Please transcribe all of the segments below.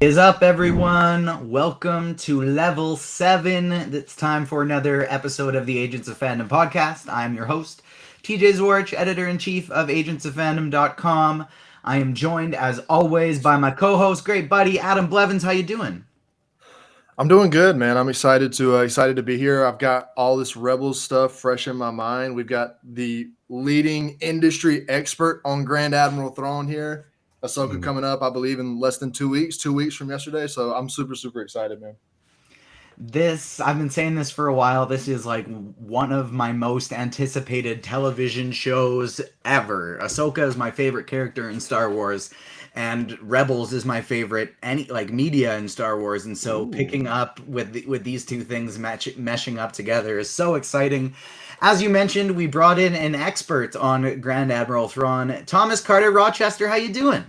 Is up, everyone? Welcome to Level 7. It's time for another episode of the Agents of Fandom podcast. I'm your host, TJ Zwarch, editor-in-chief of agentsofandom.com. I am joined, as always, by my co-host, great buddy, Adam Blevins. How you doing? I'm doing good, man. I'm excited to be here. I've got all this Rebels stuff fresh in my mind. We've got the leading industry expert on Grand Admiral Thrawn here, Ahsoka, coming up, I believe, in less than 2 weeks. 2 weeks from yesterday. So I'm super excited, man. I've been saying this for a while. This is like one of my most anticipated television shows ever. Ahsoka is my favorite character in Star Wars, and Rebels is my favorite media in Star Wars. And so picking up with these two things meshing up together is so exciting. As you mentioned, we brought in an expert on Grand Admiral Thrawn, Thomas Carter Rochester. How you doing?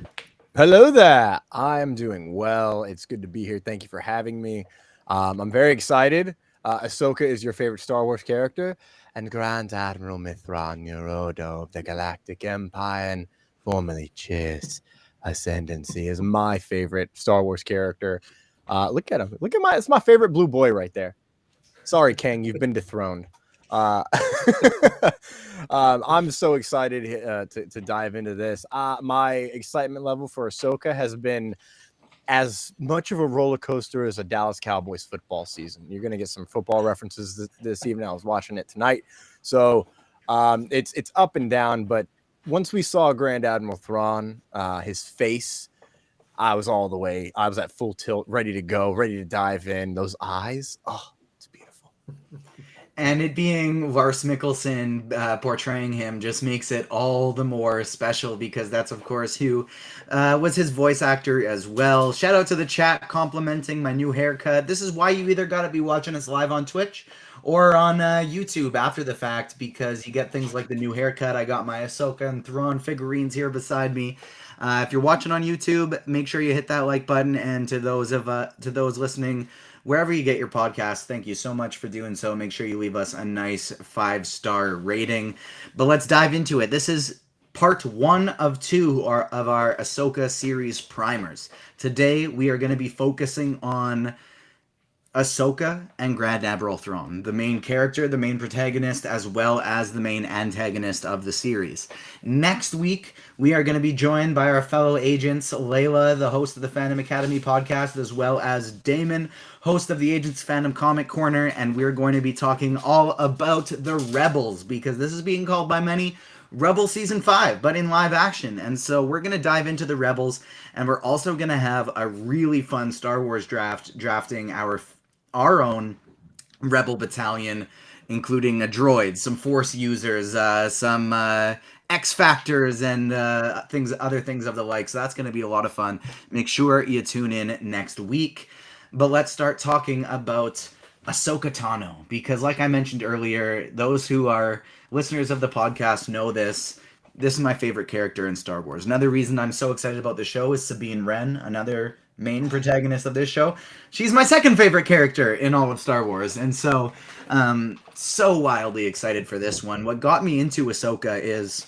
Hello there. I am doing well. It's good to be here. Thank you for having me. I'm very excited. Ahsoka is your favorite Star Wars character, and Grand Admiral Mithran Neurodo of the Galactic Empire, and formerly Chiss Ascendancy, is my favorite Star Wars character. Look at him. It's my favorite blue boy right there. Sorry, Kang, you've been dethroned. I'm so excited to dive into this. My excitement level for Ahsoka has been as much of a roller coaster as a Dallas Cowboys football season. You're going to get some football references this evening. I was watching it tonight. So it's up and down. But once we saw Grand Admiral Thrawn, his face, I was all the way. I was at full tilt, ready to go, ready to dive in. Those eyes, oh, it's beautiful. And it being Lars Mikkelsen portraying him just makes it all the more special because that's, of course, who was his voice actor as well. Shout out to the chat complimenting my new haircut. This is why you either got to be watching us live on Twitch or on YouTube after the fact, because you get things like the new haircut. I got my Ahsoka and Thrawn figurines here beside me. If you're watching on YouTube, make sure you hit that like button. And to those listening, wherever you get your podcast, thank you so much for doing so. Make sure you leave us a nice 5-star rating. But let's dive into it. This is part 1 of 2 of our Ahsoka series primers. Today, we are going to be focusing on Ahsoka and Grand Admiral Thrawn, the main character, the main protagonist, as well as the main antagonist of the series. Next week, we are going to be joined by our fellow agents, Layla, the host of the Fandom Academy podcast, as well as Damon, host of the Agents Fandom Comic Corner, and we're going to be talking all about the Rebels, because this is being called by many Rebel Season 5, but in live action. And so we're going to dive into the Rebels, and we're also going to have a really fun Star Wars drafting our own Rebel battalion, including a droid, some Force users, some X Factors, and other things of the like. So that's going to be a lot of fun. Make sure you tune in next week. But let's start talking about Ahsoka Tano, because like I mentioned earlier, those who are listeners of the podcast know this. This is my favorite character in Star Wars. Another reason I'm so excited about the show is Sabine Wren, another main protagonist of this show. She's my second favorite character in all of Star Wars, and so wildly excited for this one. What got me into Ahsoka is,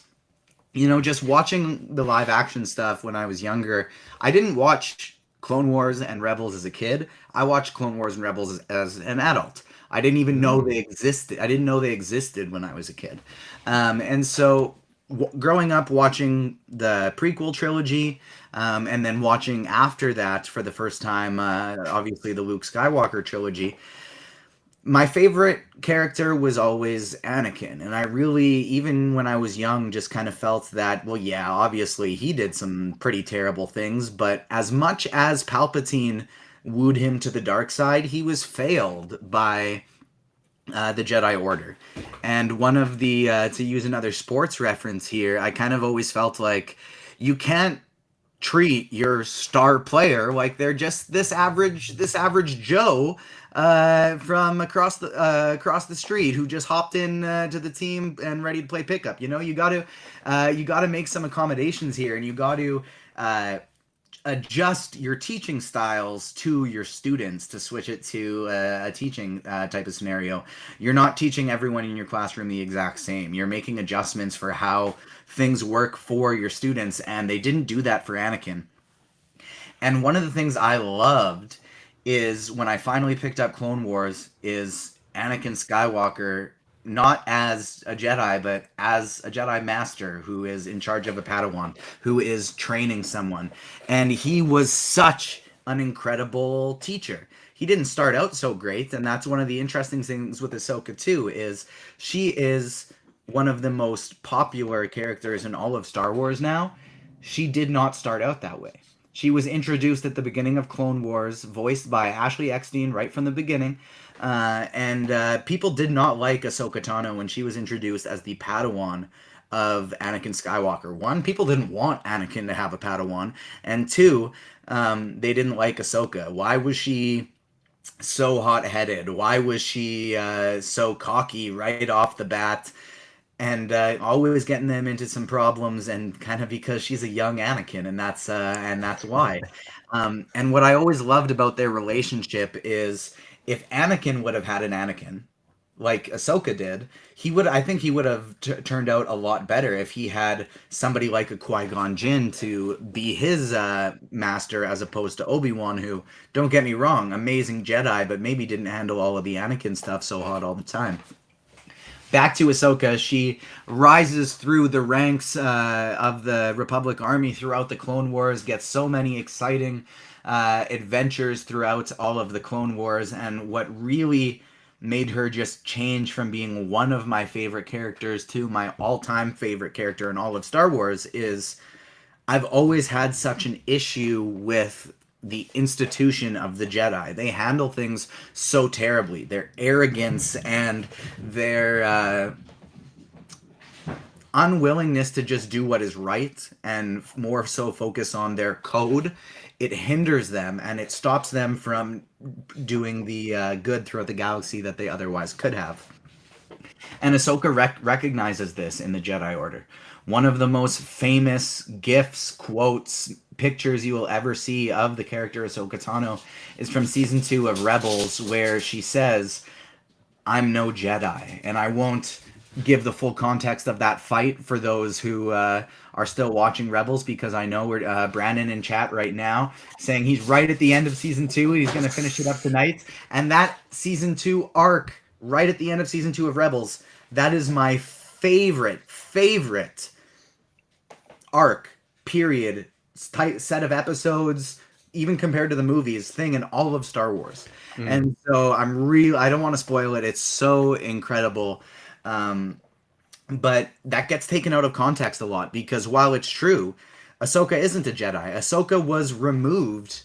just watching the live action stuff when I was younger. I didn't watch Clone Wars and Rebels as a kid. I watched Clone Wars and Rebels as an adult. I didn't even know they existed. I didn't know they existed when I was a kid. And so growing up watching the prequel trilogy, and then watching after that for the first time, obviously the Luke Skywalker trilogy, my favorite character was always Anakin. And I really, even when I was young, just kind of felt that, well, yeah, obviously he did some pretty terrible things, but as much as Palpatine wooed him to the dark side, he was failed by the Jedi Order. And one of the, to use another sports reference here, I kind of always felt like you can't treat your star player like they're just this average Joe from across the street who just hopped in to the team and ready to play pickup. You got to make some accommodations here, and you got to adjust your teaching styles to your students to switch it to a teaching type of scenario. You're not teaching everyone in your classroom the exact same. You're making adjustments for how things work for your students, and they didn't do that for Anakin. And one of the things I loved is when I finally picked up Clone Wars is Anakin Skywalker not as a Jedi but as a Jedi master who is in charge of a Padawan, who is training someone. And he was such an incredible teacher. He didn't start out so great, and that's one of the interesting things with Ahsoka too is she is one of the most popular characters in all of Star Wars now. She did not start out that way. She was introduced at the beginning of Clone Wars, voiced by Ashley Eckstein right from the beginning. And people did not like Ahsoka Tano when she was introduced as the Padawan of Anakin Skywalker. One, people didn't want Anakin to have a Padawan, and two, they didn't like Ahsoka. Why was she so hot-headed? Why was she so cocky right off the bat? And always getting them into some problems, and kind of because she's a young Anakin, and that's why. And what I always loved about their relationship is if Anakin would have had an Anakin like Ahsoka did, I think he would have turned out a lot better if he had somebody like a Qui-Gon Jinn to be his master as opposed to Obi-Wan, who, don't get me wrong, amazing Jedi, but maybe didn't handle all of the Anakin stuff so hot all the time. Back to Ahsoka, she rises through the ranks of the Republic Army throughout the Clone Wars, gets so many exciting adventures throughout all of the Clone Wars, and what really made her just change from being one of my favorite characters to my all-time favorite character in all of Star Wars is I've always had such an issue with the institution of the Jedi. They handle things so terribly. Their arrogance and their unwillingness to just do what is right and more so focus on their code, it hinders them and it stops them from doing the good throughout the galaxy that they otherwise could have. And Ahsoka recognizes this in the Jedi Order. One of the most famous gifs, quotes, pictures you will ever see of the character Ahsoka Tano is from season 2 of Rebels, where she says, "I'm no Jedi," and I won't give the full context of that fight for those who are still watching Rebels, because I know we're Brandon in chat right now saying he's right at the end of season 2 and he's going to finish it up tonight. And that season 2 arc, right at the end of season 2 of Rebels, that is my favorite arc, period, set of episodes, even compared to the movies, thing in all of Star Wars. And so I don't want to spoil it. It's so incredible. But that gets taken out of context a lot, because while it's true, Ahsoka isn't a Jedi. Ahsoka was removed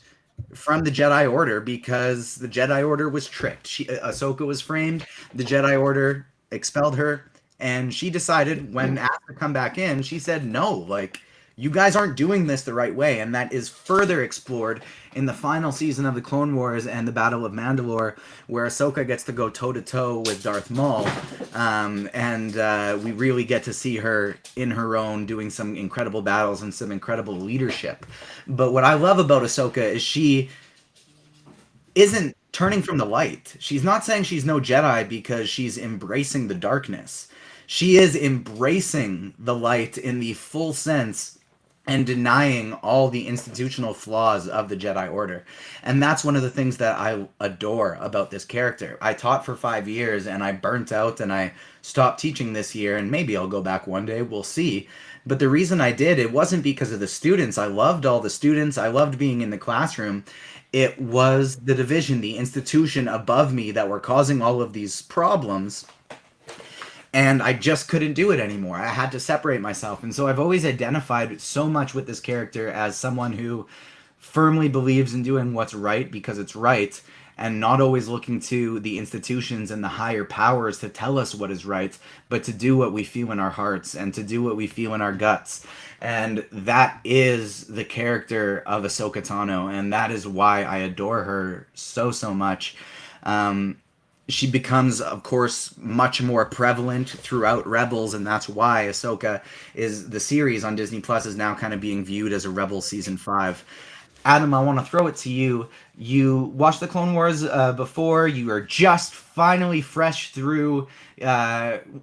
from the Jedi Order because the Jedi Order was tricked. Ahsoka was framed, the Jedi Order expelled her, and she decided, when asked to come back in, she said no, like, you guys aren't doing this the right way. And that is further explored in the final season of the Clone Wars and the Battle of Mandalore, where Ahsoka gets to go toe-to-toe with Darth Maul. And we really get to see her in her own, doing some incredible battles and some incredible leadership. But what I love about Ahsoka is she isn't turning from the light. She's not saying she's no Jedi because she's embracing the darkness. She is embracing the light in the full sense and denying all the institutional flaws of the Jedi Order. And that's one of the things that I adore about this character. I taught for 5 years and I burnt out and I stopped teaching this year, and maybe I'll go back one day, we'll see. But the reason I did, it wasn't because of the students. I loved all the students. I loved being in the classroom. It was the division, the institution above me that were causing all of these problems. And I just couldn't do it anymore. I had to separate myself. And so I've always identified so much with this character as someone who firmly believes in doing what's right because it's right, and not always looking to the institutions and the higher powers to tell us what is right, but to do what we feel in our hearts and to do what we feel in our guts. And that is the character of Ahsoka Tano, and that is why I adore her so, so much. She becomes, of course, much more prevalent throughout Rebels, and that's why Ahsoka is, the series on Disney Plus is now kind of being viewed as a Rebels season 5. Adam, I want to throw it to you. You watched the Clone Wars before. You are just finally fresh through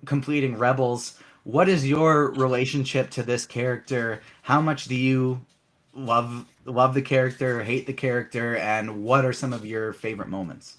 completing Rebels. What is your relationship to this character? How much do you love love the character, hate the character, and what are some of your favorite moments?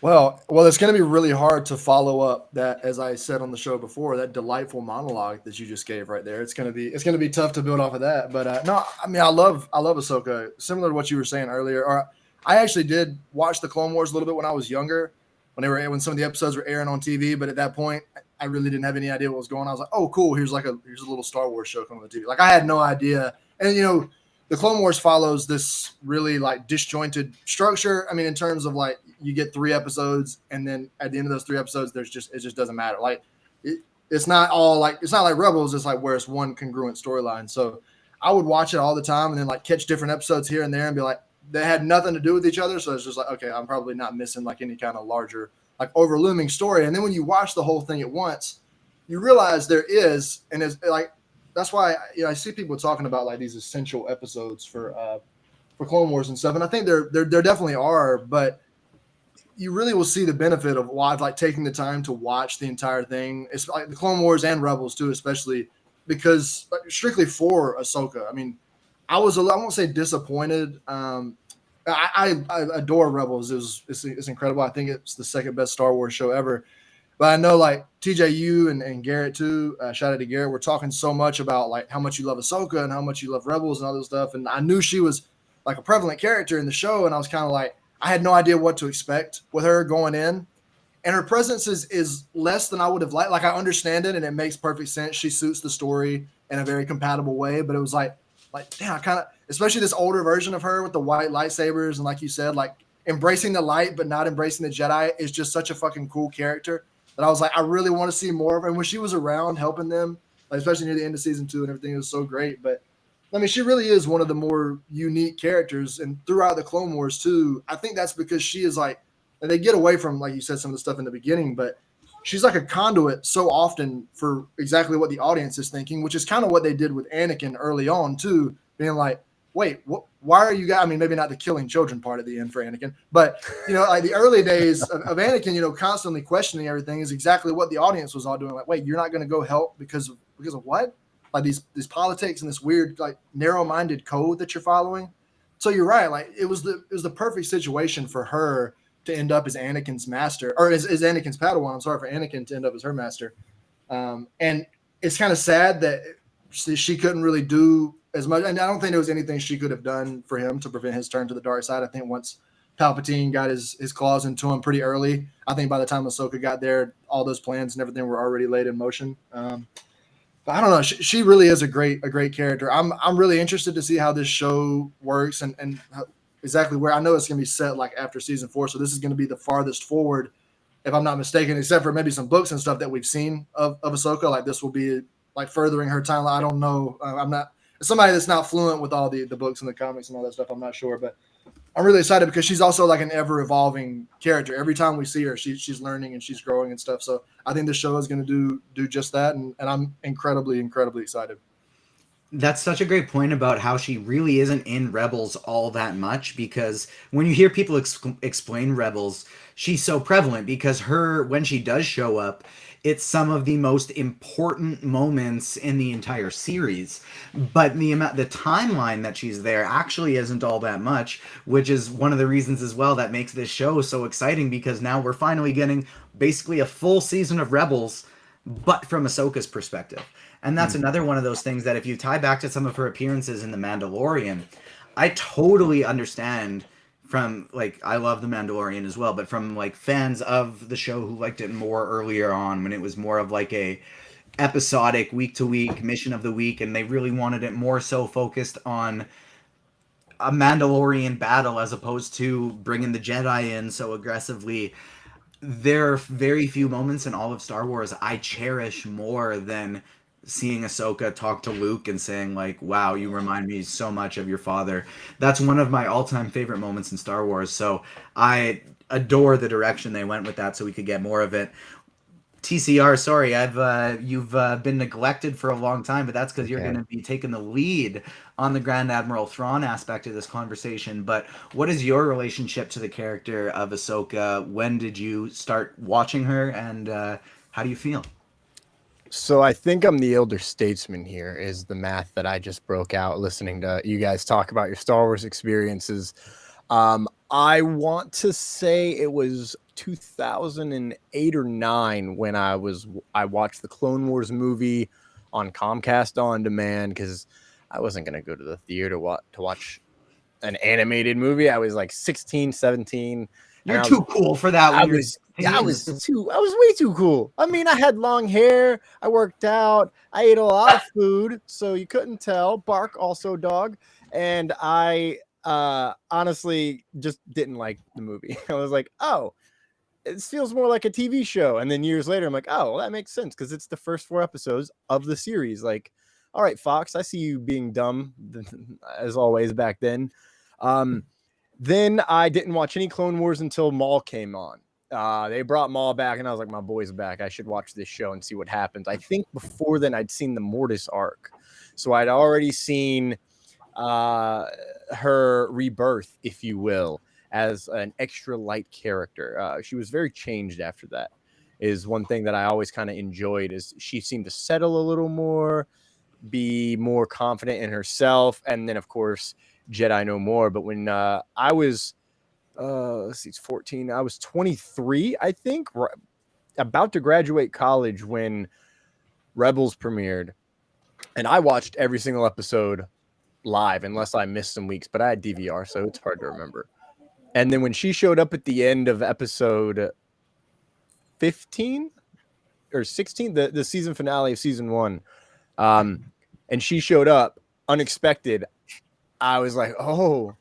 Well, it's going to be really hard to follow up that, as I said on the show before, that delightful monologue that you just gave right there. It's going to be tough to build off of that. But no, I mean, I love Ahsoka. Similar to what you were saying earlier. Or I actually did watch the Clone Wars a little bit when I was younger, when some of the episodes were airing on TV. But at that point, I really didn't have any idea what was going on. I was like, oh, cool. Here's a little Star Wars show coming on the TV. Like I had no idea. And the Clone Wars follows this really like disjointed structure. I mean, in terms of like you get 3 episodes, and then at the end of those 3 episodes, it just doesn't matter. Like it's not like Rebels. It's like where it's one congruent storyline. So I would watch it all the time, and then like catch different episodes here and there, and be like, they had nothing to do with each other. So it's just like, okay, I'm probably not missing like any kind of larger like overlooming story. And then when you watch the whole thing at once, you realize there is, and it's like that's why I see people talking about like these essential episodes for Clone Wars and stuff, and I think there definitely are, but you really will see the benefit of why like taking the time to watch the entire thing. It's like the Clone Wars and Rebels too, especially because like, strictly for Ahsoka. I mean, I won't say disappointed. I adore Rebels. It's incredible. I think it's the second best Star Wars show ever. But I know like TJU and Garrett too. Shout out to Garrett. We're talking so much about like how much you love Ahsoka and how much you love Rebels and all this stuff. And I knew she was like a prevalent character in the show, and I was kind of like I had no idea what to expect with her going in. And her presence is less than I would have liked. Like I understand it, and it makes perfect sense. She suits the story in a very compatible way. But it was like damn, I kind of, especially this older version of her with the white lightsabers, and like you said, like embracing the light but not embracing the Jedi is just such a fucking cool character that I was like, I really want to see more of her. And when she was around helping them, like especially near the end of season 2 and everything, it was so great. But I mean, she really is one of the more unique characters, and throughout the Clone Wars too. I think that's because she is like, and they get away from like you said some of the stuff in the beginning, but she's like a conduit so often for exactly what the audience is thinking, which is kind of what they did with Anakin early on too, being like, wait, why are you guys? I mean, maybe not the killing children part at the end for Anakin, but like the early days of Anakin, constantly questioning everything is exactly what the audience was all doing. Like, wait, you're not going to go help because of what? Like these politics and this weird like narrow-minded code that you're following. So you're right. Like it was the perfect situation for her to end up as Anakin's master, or as Anakin's Padawan. I'm sorry, for Anakin to end up as her master. And it's kind of sad that she couldn't really do as much. And I don't think there was anything she could have done for him to prevent his turn to the dark side. I think once Palpatine got his claws into him pretty early, I think by the time Ahsoka got there, all those plans and everything were already laid in motion. But I don't know. She really is a great character. I'm really interested to see how this show works and exactly where. I know it's going to be set like after season 4, so this is going to be the farthest forward, if I'm not mistaken, except for maybe some books and stuff that we've seen of Ahsoka. Like this will be like furthering her timeline. I don't know. I'm not somebody that's not fluent with all the books and the comics and all that stuff. I'm not sure, but I'm really excited because she's also like an ever evolving character. Every time we see her, she's learning and she's growing and stuff. So I think the show is going to do just that, and I'm incredibly excited. That's such a great point about how she really isn't in Rebels all that much, because when you hear people explain Rebels, she's so prevalent because when she does show up, it's some of the most important moments in the entire series. But the timeline that she's there actually isn't all that much, which is one of the reasons as well that makes this show so exciting, because now we're finally getting basically a full season of Rebels, but from Ahsoka's perspective. And that's another one of those things that if you tie back to some of her appearances in The Mandalorian, I totally understand from like, I love The Mandalorian as well, but from like fans of the show who liked it more earlier on when it was more of like a episodic week to week mission of the week, and they really wanted it more so focused on a Mandalorian battle as opposed to bringing the Jedi in so aggressively. There are very few moments in all of Star Wars I cherish more than seeing Ahsoka talk to Luke and saying like, "Wow, you remind me so much of your father." That's one of my all-time favorite moments in Star Wars. So I adore the direction they went with that, so we could get more of it. TCR, sorry, you've been neglected for a long time, but that's because you're going to be taking the lead on the Grand Admiral Thrawn aspect of this conversation. But what is your relationship to the character of Ahsoka? When did you start watching her, and how do you feel? So I think I'm the elder statesman here, is the math that I just broke out listening to you guys talk about your Star Wars experiences. I want to say it was 2008 or 9 when I watched the Clone Wars movie on Comcast on demand, because I wasn't going to go to the theater to watch an animated movie. I was like 16, 17. And You're too cool for that when you're I 16. was way too cool. I mean, I had long hair, I worked out, I ate a lot of food, so you couldn't tell. Bark also dog. And I honestly just didn't like the movie. I was like, oh, it feels more like a TV show. And then years later, I'm like, oh, well, that makes sense, because it's the first 4 episodes of the series. Like, all right, Fox, I see you being dumb as always back then. Then I didn't watch any Clone Wars until Maul came on. They brought Maul back, and I was like, my boy's back. I should watch this show and see what happens. I think before then I'd seen the Mortis arc. So I'd already seen her rebirth, if you will, as an extra light character. She was very changed after that, is one thing that I always kind of enjoyed, is she seemed to settle a little more, be more confident in herself. And then, of course, Jedi No More. But when I was, let's see, it's 14, I was 23, I think, about to graduate college when Rebels premiered. And I watched every single episode live, unless I missed some weeks, but I had DVR, so it's hard to remember. And then when she showed up at the end of episode 15 or 16, the season finale of season 1, and she showed up unexpected, I was like, oh,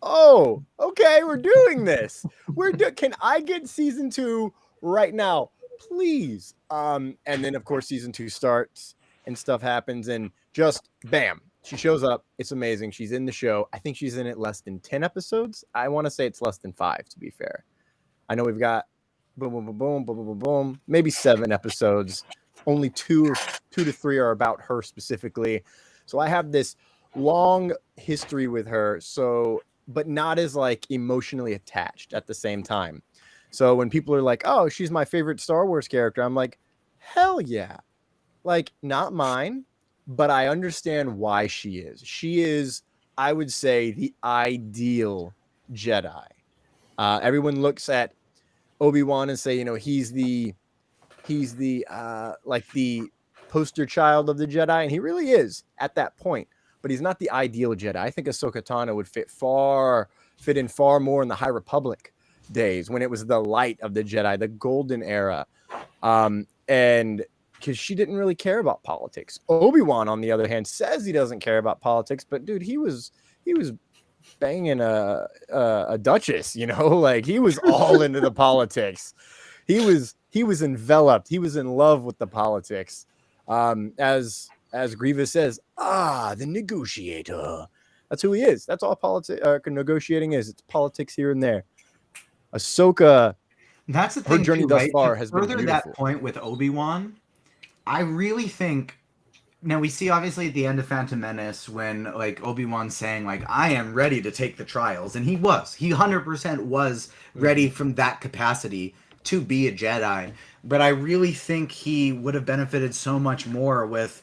okay, we're doing this. Can I get season 2 right now, please? And then, of course, season 2 starts and stuff happens, and just bam, she shows up. It's amazing. She's in the show. I think she's in it less than 10 episodes. I want to say it's less than 5, to be fair. I know we've got boom, boom, boom, boom, boom, boom, boom, maybe 7 episodes. Only 2 to 3 are about her specifically. So I have this long history with her, so, but not as like emotionally attached at the same time. So when people are like, oh, she's my favorite Star Wars character, I'm like, hell yeah. Like, not mine, but I understand why she is. She is, I would say, the ideal Jedi. Everyone looks at Obi-Wan and say, you know, he's the like the poster child of the Jedi, and he really is at that point. But he's not the ideal Jedi. I think Ahsoka Tano would fit in far more in the High Republic days, when it was the light of the Jedi, the golden era. And because she didn't really care about politics. Obi-Wan, on the other hand, says he doesn't care about politics, but dude, he was banging a duchess, you know, like he was all into the politics. He was enveloped. He was in love with the politics. As Grievous says, the negotiator. That's who he is. That's all negotiating is. It's politics here and there. Ahsoka, That's the her thing journey too, thus right? far To has been further beautiful. that point with Obi-Wan, I really think, now we see obviously at the end of Phantom Menace when like Obi-Wan's saying like, I am ready to take the trials, and he 100% was ready from that capacity to be a Jedi. But I really think he would have benefited so much more with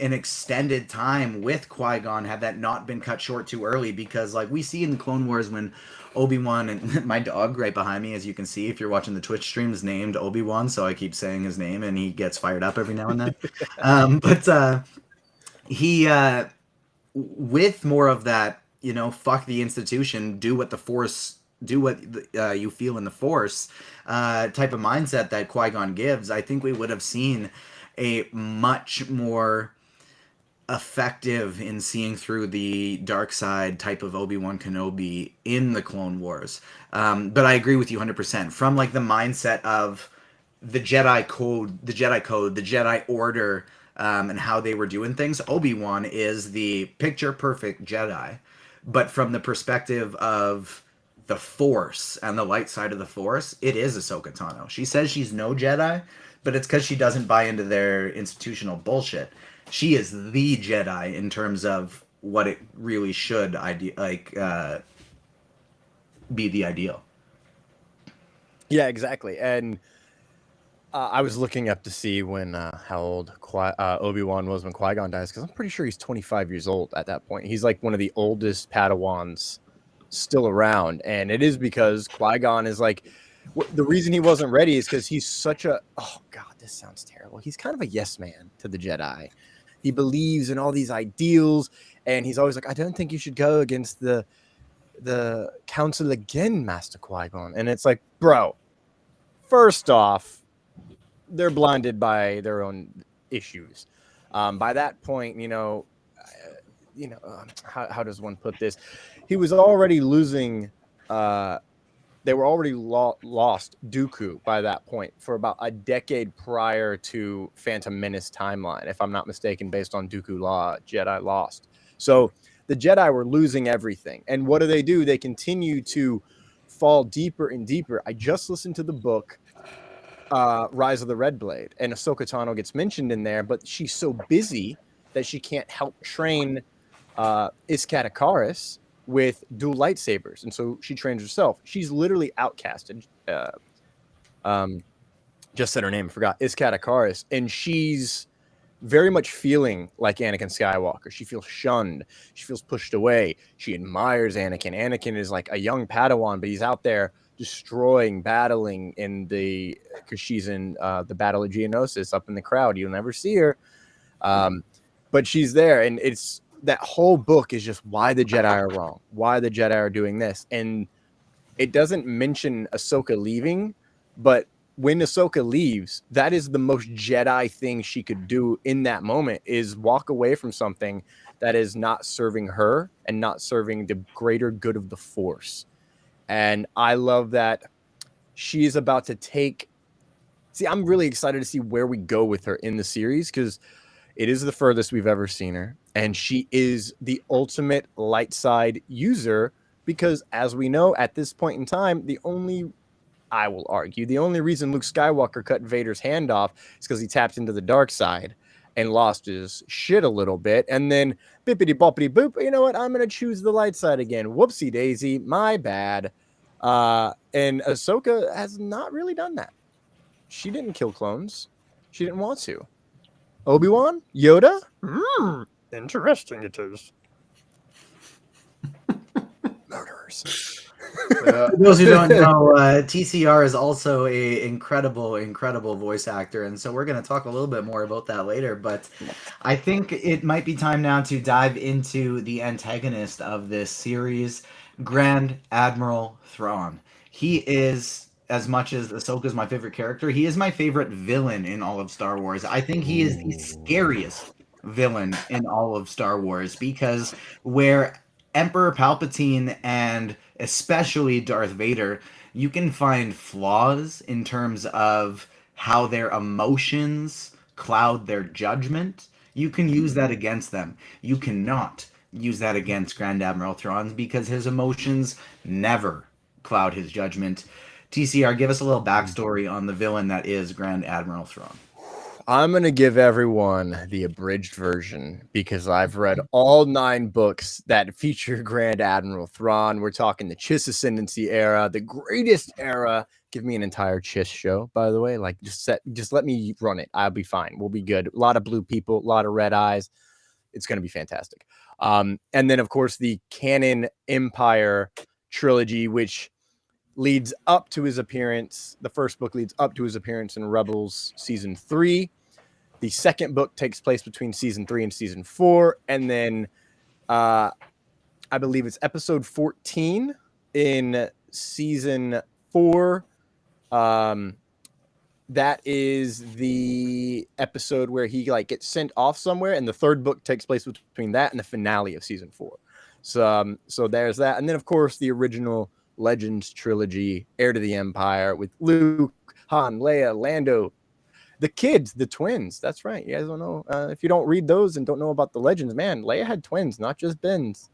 an extended time with Qui-Gon had that not been cut short too early, because like we see in the Clone Wars when Obi-Wan, and my dog right behind me, as you can see if you're watching the Twitch stream, is named Obi-Wan, so I keep saying his name and he gets fired up every now and then. But he with more of that, you know, fuck the institution, do what the Force, do what you feel in the Force type of mindset that Qui-Gon gives, I think we would have seen a much more effective in seeing through the dark side type of Obi-Wan Kenobi in the Clone Wars. But I agree with you 100%. From like the mindset of the Jedi code, the Jedi Order, and how they were doing things, Obi-Wan is the picture perfect Jedi. But from the perspective of the Force and the light side of the Force, it is Ahsoka Tano. She says she's no Jedi, but it's because she doesn't buy into their institutional bullshit. She is the Jedi in terms of what it really should be the ideal. Yeah, exactly. And I was looking up to see when how old Obi-Wan was when Qui-Gon dies, because I'm pretty sure he's 25 years old at that point. He's like one of the oldest Padawans still around, and it is because Qui-Gon is like the reason he wasn't ready is because he's such a this sounds terrible. He's kind of a yes man to the Jedi. He believes in all these ideals, and he's always like, I don't think you should go against the council again, Master Qui-Gon. And it's like, bro, first off, they're blinded by their own issues. By that point, how does one put this? He was already losing. They were already lost Dooku by that point for about a decade prior to Phantom Menace timeline, if I'm not mistaken, based on Dooku Law, Jedi Lost. So the Jedi were losing everything. And what do? They continue to fall deeper and deeper. I just listened to the book, Rise of the Red Blade, and Ahsoka Tano gets mentioned in there, but she's so busy that she can't help train Iskat Akaris with dual lightsabers, and so she trains herself. She's literally outcasted. Just said her name, I forgot. Iskat Akaris, and she's very much feeling like Anakin Skywalker. She feels shunned. She feels pushed away. She admires Anakin. Anakin is like a young Padawan, but he's out there destroying, battling because she's in the Battle of Geonosis up in the crowd. You'll never see her, but she's there, and it's that whole book is just why the Jedi are wrong, why the Jedi are doing this, and it doesn't mention Ahsoka leaving, but when Ahsoka leaves, that is the most Jedi thing she could do in that moment, is walk away from something that is not serving her and not serving the greater good of the Force. And I love that she is about to I'm really excited to see where we go with her in the series, because it is the furthest we've ever seen her. And she is the ultimate light side user, because as we know at this point in time, I will argue, the only reason Luke Skywalker cut Vader's hand off is because he tapped into the dark side and lost his shit a little bit. And then bippity boppity boop, you know what? I'm going to choose the light side again. Whoopsie daisy. My bad. And Ahsoka has not really done that. She didn't kill clones. She didn't want to. Obi-Wan? Yoda? Interesting it is. Murderers. For those who don't know, TCR is also a incredible voice actor, and so we're going to talk a little bit more about that later. But I think it might be time now to dive into the antagonist of this series, Grand Admiral Thrawn. He is, as much as Ahsoka is my favorite character, he is my favorite villain in all of Star Wars. I think he is the scariest villain in all of Star Wars, because where Emperor Palpatine and especially Darth Vader, you can find flaws in terms of how their emotions cloud their judgment. You can use that against them. You cannot use that against Grand Admiral Thrawn, because his emotions never cloud his judgment. TCR, give us a little backstory on the villain that is Grand Admiral Thrawn. I'm going to give everyone the abridged version, because I've read all 9 books that feature Grand Admiral Thrawn. We're talking the Chiss Ascendancy era, the greatest era. Give me an entire Chiss show, by the way. Like, just let me run it. I'll be fine. We'll be good. A lot of blue people, a lot of red eyes. It's going to be fantastic. And then, of course, the canon Empire trilogy, which leads up to his appearance. The first book leads up to his appearance in Rebels Season 3. The second book takes place between Season 3 and Season 4. And then I believe it's Episode 14 in Season 4. That is the episode where he gets sent off somewhere. And the third book takes place between that and the finale of Season 4. So there's that. And then, of course, the original Legends trilogy, Heir to the Empire, with Luke, Han, Leia, Lando, the kids, the twins. That's right. You guys don't know. If you don't read those and don't know about the Legends, man, Leia had twins, not just Bens.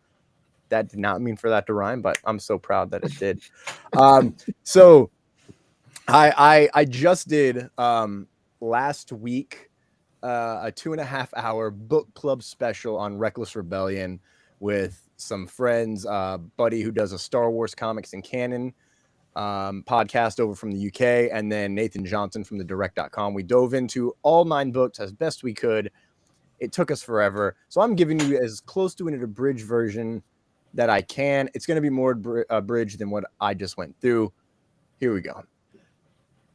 That did not mean for that to rhyme, but I'm so proud that it did. So I just did last week a 2.5-hour book club special on Reckless Rebellion with some friends, Buddy, who does a Star Wars comics and canon podcast over from the UK, and then Nathan Johnson from the direct.com. We dove into all 9 books as best we could. It took us forever. So I'm giving you as close to an abridged version that I can. It's going to be more abridged than what I just went through. Here we go.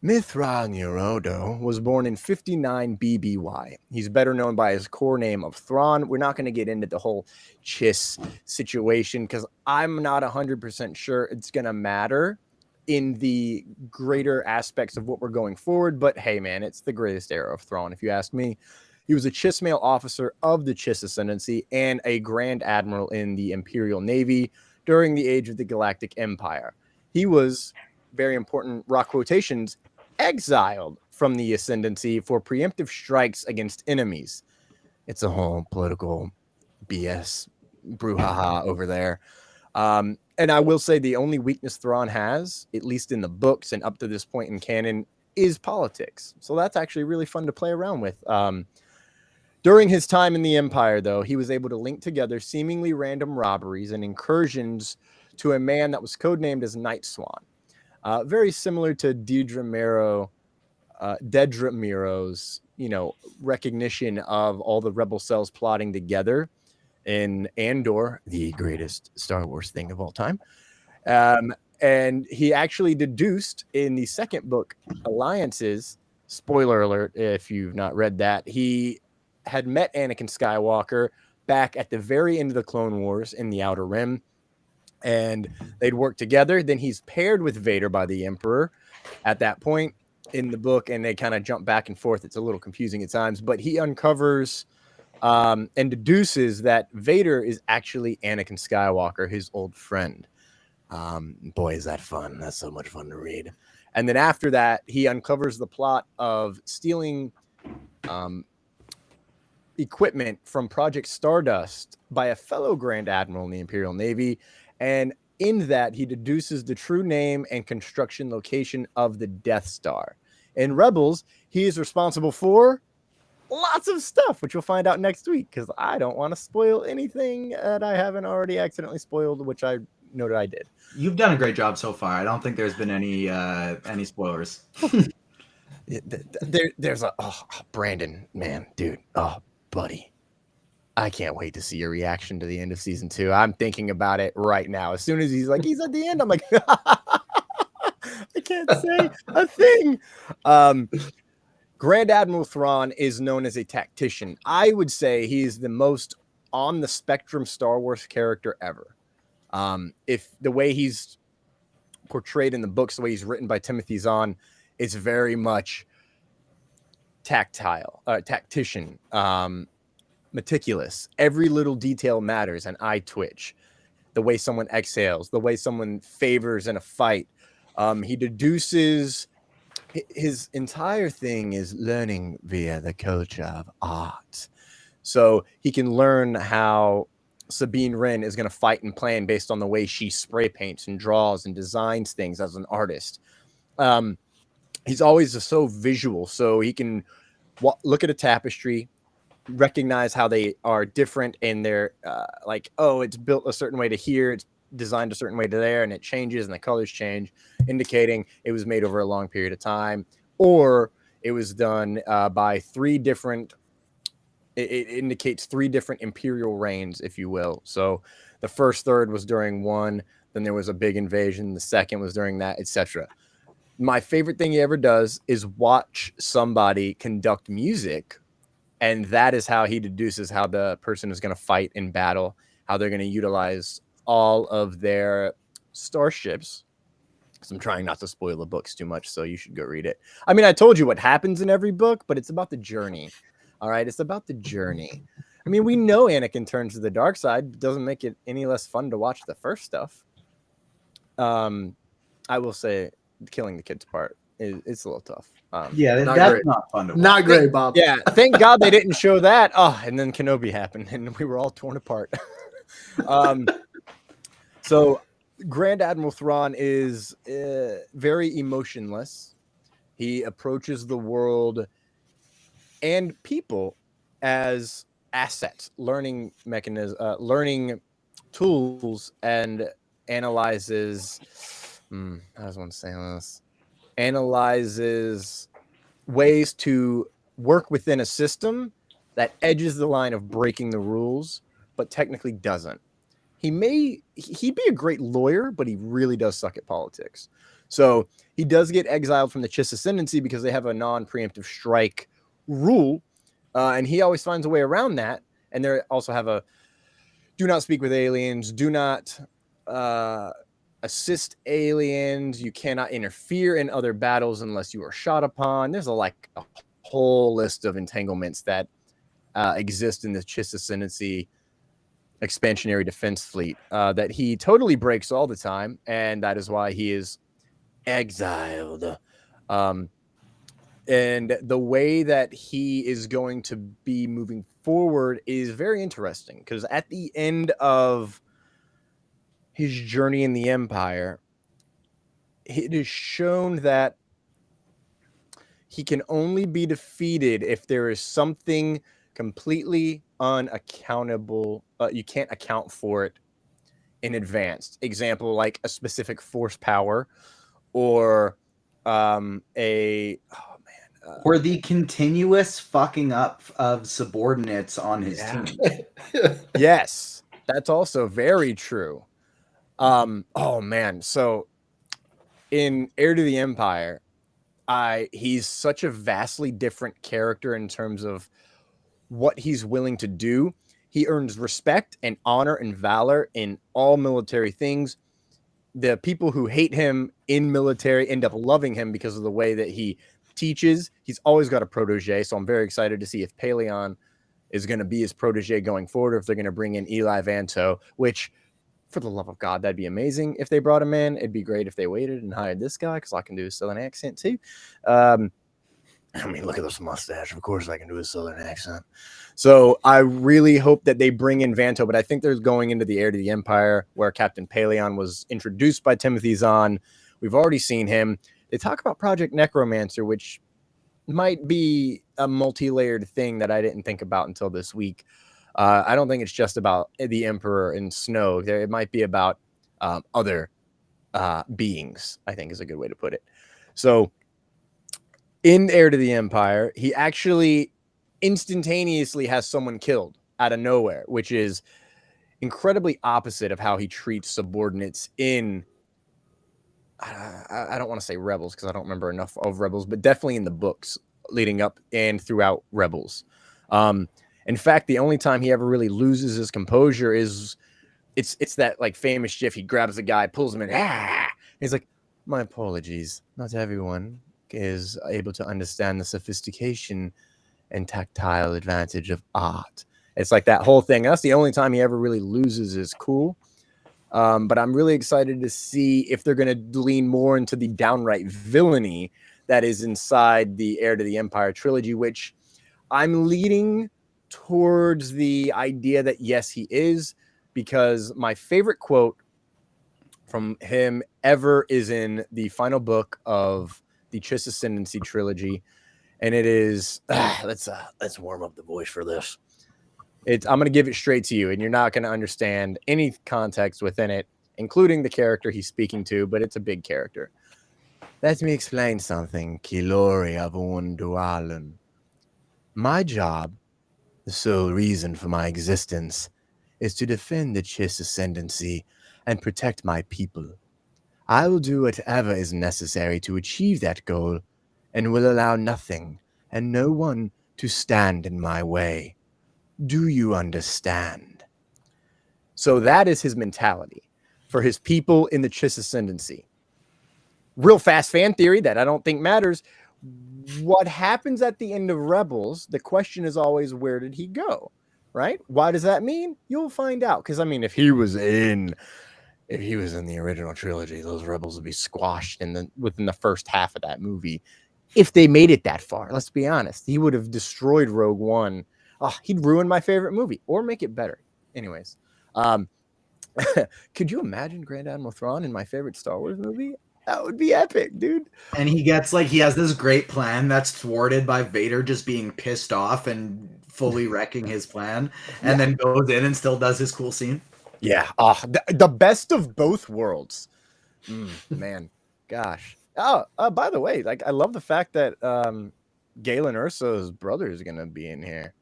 Mithra Neurodo was born in 59 BBY. He's better known by his core name of Thrawn. We're not going to get into the whole Chiss situation because I'm not 100% sure it's going to matter in the greater aspects of what we're going forward. But hey, man, it's the greatest era of Thrawn, if you ask me. He was a Chiss male officer of the Chiss Ascendancy and a Grand Admiral in the Imperial Navy during the age of the Galactic Empire. He was, very important rock quotations, exiled from the Ascendancy for preemptive strikes against enemies. It's a whole political BS brouhaha over there. And I will say the only weakness Thrawn has, at least in the books and up to this point in canon, is politics. So that's actually really fun to play around with. During his time in the Empire, though, he was able to link together seemingly random robberies and incursions to a man that was codenamed as Night Swan. Very similar to Dedra Mero's, recognition of all the rebel cells plotting together in Andor, the greatest Star Wars thing of all time. And he actually deduced in the second book, Alliances, spoiler alert if you've not read that, he had met Anakin Skywalker back at the very end of the Clone Wars in the Outer Rim, and they'd work together. Then he's paired with Vader by the Emperor at that point in the book, and they kind of jump back and forth. It's a little confusing at times, but he uncovers and deduces that Vader is actually Anakin Skywalker, his old friend. Boy, is that fun. That's so much fun to read. And then after that, he uncovers the plot of stealing equipment from Project Stardust by a fellow Grand Admiral in the Imperial Navy. And in that, he deduces the true name and construction location of the Death Star. In Rebels, he is responsible for lots of stuff, which you'll find out next week, because I don't want to spoil anything that I haven't already accidentally spoiled, which I noted I did. You've done a great job so far. I don't think there's been any spoilers. There's Brandon, man, dude, buddy, I can't wait to see your reaction to the end of season 2. I'm thinking about it right now. As soon as he's like, he's at the end, I'm like, I can't say a thing. Grand Admiral Thrawn is known as a tactician. I would say he's the most on the spectrum Star Wars character ever. If the way he's portrayed in the books, the way he's written by Timothy Zahn, it's very much tactician, meticulous. Every little detail matters, and eye twitch. The way someone exhales, the way someone favors in a fight. He deduces his entire thing is learning via the culture of art. So he can learn how Sabine Wren is going to fight and plan based on the way she spray paints and draws and designs things as an artist. He's always so visual, so he can look at a tapestry, recognize how they are different, and they're it's built a certain way to here, it's designed a certain way to there, and it changes and the colors change, indicating it was made over a long period of time, or it was done by 3 different. It indicates 3 different imperial reigns, if you will. So the first third was during one, then there was a big invasion. The second was during that, etc. My favorite thing he ever does is watch somebody conduct music, and that is how he deduces how the person is going to fight in battle, how they're going to utilize all of their starships. Because I'm trying not to spoil the books too much, so you should go read it. I mean, I told you what happens in every book, but it's about the journey. All right, it's about the journey. I mean, we know Anakin turns to the dark side, but doesn't make it any less fun to watch the first stuff. I will say, killing the kids part it's a little tough. That's not fun to watch. Not great, Bob. Yeah, thank God they didn't show that. Oh, and then Kenobi happened, and we were all torn apart. So Grand Admiral Thrawn is very emotionless. He approaches the world and people as assets, learning mechanisms, learning tools, and analyzes How does one say this? Analyzes ways to work within a system that edges the line of breaking the rules, but technically doesn't. He'd be a great lawyer, but he really does suck at politics. So he does get exiled from the Chiss Ascendancy because they have a non-preemptive strike rule, and he always finds a way around that. And they also have a do not speak with aliens, do not assist aliens, you cannot interfere in other battles unless you are shot upon. There's a whole list of entanglements that exist in the Chiss Ascendancy expansionary defense fleet that he totally breaks all the time, and that is why he is exiled. And the way that he is going to be moving forward is very interesting, because at the end of his journey in the Empire, it is shown that he can only be defeated if there is something completely unaccountable. You can't account for it in advance. Example, like a specific force power, or or the continuous fucking up of subordinates on his team. Yes, that's also very true. Oh man, so in Heir to the Empire, he's such a vastly different character in terms of what he's willing to do. He earns respect and honor and valor in all military things. The people who hate him in military end up loving him because of the way that he teaches. He's always got a protege, so I'm very excited to see if Paleon is going to be his protege going forward, or if they're going to bring in Eli Vanto, which, for the love of God, that'd be amazing if they brought him in. It'd be great if they waited and hired this guy, because I can do a Southern accent too. I mean, look at this mustache. Of course I can do a Southern accent. So I really hope that they bring in Vanto, but I think they're going into the Heir to the Empire, where Captain Paleon was introduced by Timothy Zahn. We've already seen him. They talk about Project Necromancer, which might be a multi-layered thing that I didn't think about until this week. I don't think it's just about the Emperor and Snow. It might be about other beings, I think is a good way to put it. So in Heir to the Empire, he actually instantaneously has someone killed out of nowhere, which is incredibly opposite of how he treats subordinates in, I don't want to say Rebels, because I don't remember enough of Rebels, but definitely in the books leading up and throughout Rebels. In fact, the only time he ever really loses his composure is it's that like famous gif. He grabs the guy, pulls him in. He's like, my apologies. Not everyone is able to understand the sophistication and tactile advantage of art. It's like that whole thing. That's the only time he ever really loses his cool. But I'm really excited to see if they're going to lean more into the downright villainy that is inside the Heir to the Empire trilogy, which I'm leading towards the idea that yes, he is, because my favorite quote from him ever is in the final book of the Chiss Ascendancy trilogy, and it is let's warm up the voice for this. I'm going to give it straight to you, and you're not going to understand any context within it, including the character he's speaking to, but it's a big character. Let me explain something, Kilori of Undualan. My job, the sole reason for my existence, is to defend the Chiss Ascendancy and protect my people. I will do whatever is necessary to achieve that goal, and will allow nothing and no one to stand in my way. Do you understand? So that is his mentality for his people in the Chiss Ascendancy. Real fast fan theory that I don't think matters. What happens at the end of Rebels, the question is always, where did he go? Right? Why does that mean? You'll find out. Because, I mean, if he was in the original trilogy, those rebels would be squashed within the first half of that movie. If they made it that far, let's be honest, he would have destroyed Rogue One. Oh, he'd ruin my favorite movie or make it better. Anyways, could you imagine Grand Admiral Thrawn in my favorite Star Wars movie? That would be epic, dude. And he has this great plan that's thwarted by Vader just being pissed off and fully wrecking his plan, and then goes in and still does his cool scene. Yeah, the best of both worlds. Man, gosh. Oh, by the way, like I love the fact that Galen Urso's brother is gonna be in here.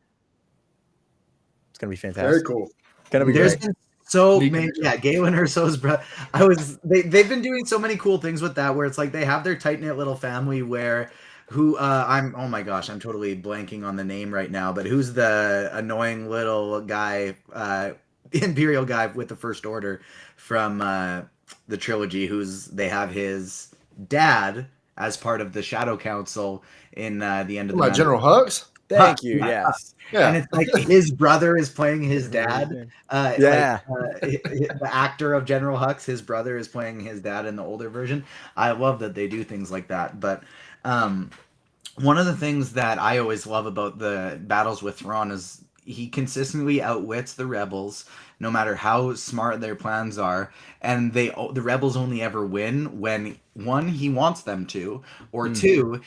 It's gonna be fantastic. Very cool. Gonna be There's great. been so Neat many, connection. yeah, Galen Erso's brother. They've been doing so many cool things with that, where it's like they have their tight knit little family where who I'm oh my gosh, I'm totally blanking on the name right now, but who's the annoying little guy, Imperial guy with the First Order from the trilogy, who's they have his dad as part of the Shadow Council in the end of the My General Mandalorian. Hux. Hux, Thank you. yeah, Yes. and Yeah. it's like his brother is playing his dad. Yeah. The actor of General Hux, his brother is playing his dad in the older version. I love that they do things like that. But um, one of the things that I always love about the battles with Thrawn is he consistently outwits the rebels, no matter how smart their plans are, and the rebels only ever win when one he wants them to, or two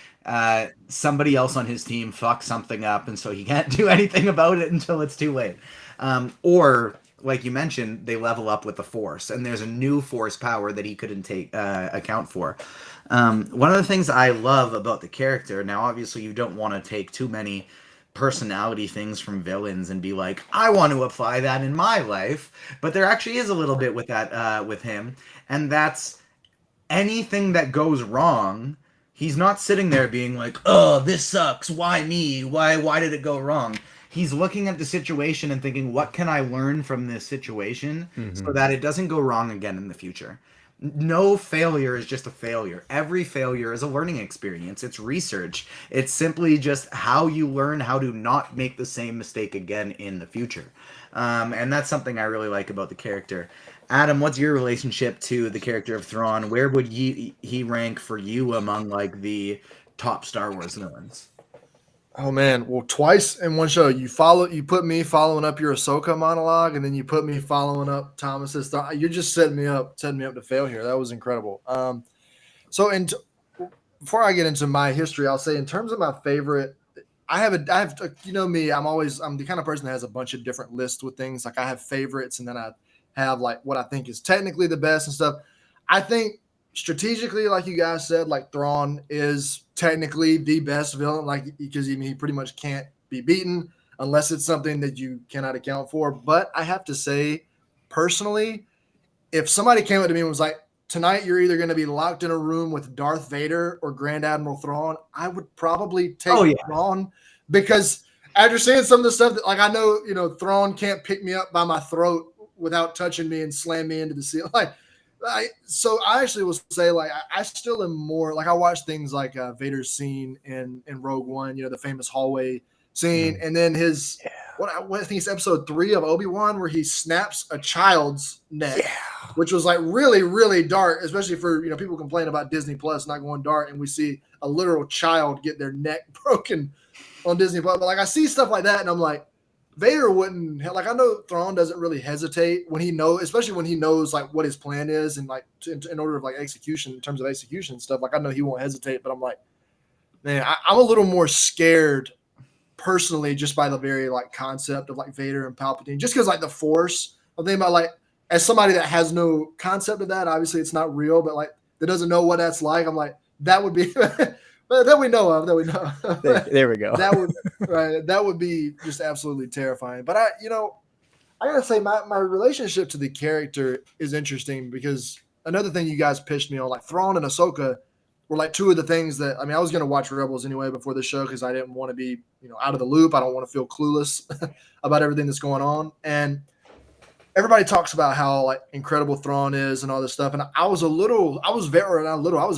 somebody else on his team fucks something up, and so he can't do anything about it until it's too late, or like you mentioned, they level up with the Force, and there's a new Force power that he couldn't take account for. One of the things I love about the character, now obviously you don't want to take too many personality things from villains and be like, I want to apply that in my life, but there actually is a little bit with that with him, and that's anything that goes wrong. He's not sitting there being like, "Oh, this sucks. Why me? Why did it go wrong?" He's looking at the situation and thinking, "What can I learn from this situation so that it doesn't go wrong again in the future?" No failure is just a failure. Every failure is a learning experience. It's research. It's simply just how you learn how to not make the same mistake again in the future. And that's something I really like about the character. Adam, what's your relationship to the character of Thrawn? Where would he rank for you among like the top Star Wars villains? Oh man, well, twice in one show, you put me following up your Ahsoka monologue, and then you put me following up Thomas's. You're just setting me up to fail here. That was incredible. So, before I get into my history, I'll say in terms of my favorite, I have you know me, I'm the kind of person that has a bunch of different lists with things. Like I have favorites, and then I have like what I think is technically the best and stuff. I think strategically, like you guys said, like Thrawn is technically the best villain, like because he pretty much can't be beaten unless it's something that you cannot account for. But I have to say, personally, if somebody came up to me and was like, tonight you're either going to be locked in a room with Darth Vader or Grand Admiral Thrawn, I would probably take Thrawn, because after seeing some of the stuff that, like, I know, Thrawn can't pick me up by my throat without touching me and slam me into the ceiling. So I actually will say, like, I still am more like, I watch things like Vader's scene in Rogue One, the famous hallway scene, and then his what I think it's episode 3 of Obi-Wan where he snaps a child's neck, which was like really, really dark, especially for people complain about Disney Plus not going dark, and we see a literal child get their neck broken on Disney Plus. But like, I see stuff like that, and I'm like, Vader wouldn't, like, I know Thrawn doesn't really hesitate when he knows, especially when he knows like what his plan is, and like in order of like execution, in terms of execution and stuff. Like, I know he won't hesitate, but I'm like, man, I'm a little more scared personally just by the very like concept of like Vader and Palpatine, just because like the Force. I'm thinking about, like, as somebody that has no concept of that, obviously it's not real, but like that doesn't know what that's like. I'm like, that would be that we know of. There we go. That would be just absolutely terrifying. But I gotta say my relationship to the character is interesting, because another thing you guys pitched me on, like Thrawn and Ahsoka, were like two of the things that, I mean, I was going to watch Rebels anyway before the show, because I didn't want to be, out of the loop. I don't want to feel clueless about everything that's going on. And everybody talks about how like incredible Thrawn is and all this stuff. And I was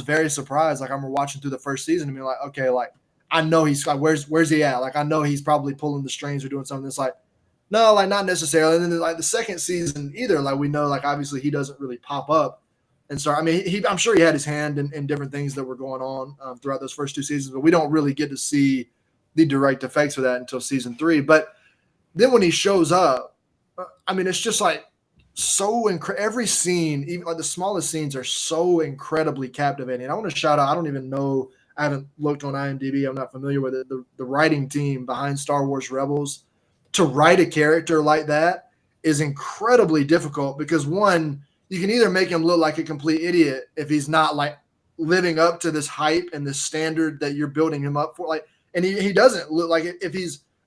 very surprised. Like, I'm watching through the first season and being like, okay, like, I know he's like, where's he at? Like, I know he's probably pulling the strings or doing something. It's like, no, like, not necessarily. And then like the second season either, like, we know, like, obviously he doesn't really pop up. And so, I mean, I'm sure he had his hand in different things that were going on throughout those first 2 seasons, but we don't really get to see the direct effects of that until season 3. But then when he shows up, I mean, it's just like every scene, even like the smallest scenes, are so incredibly captivating. I want to shout out, I don't even know, I haven't looked on IMDb, I'm not familiar with it, the writing team behind Star Wars Rebels. To write a character like that is incredibly difficult, because one, you can either make him look like a complete idiot if he's not like living up to this hype and this standard that you're building him up for. Like, and he doesn't look like it. If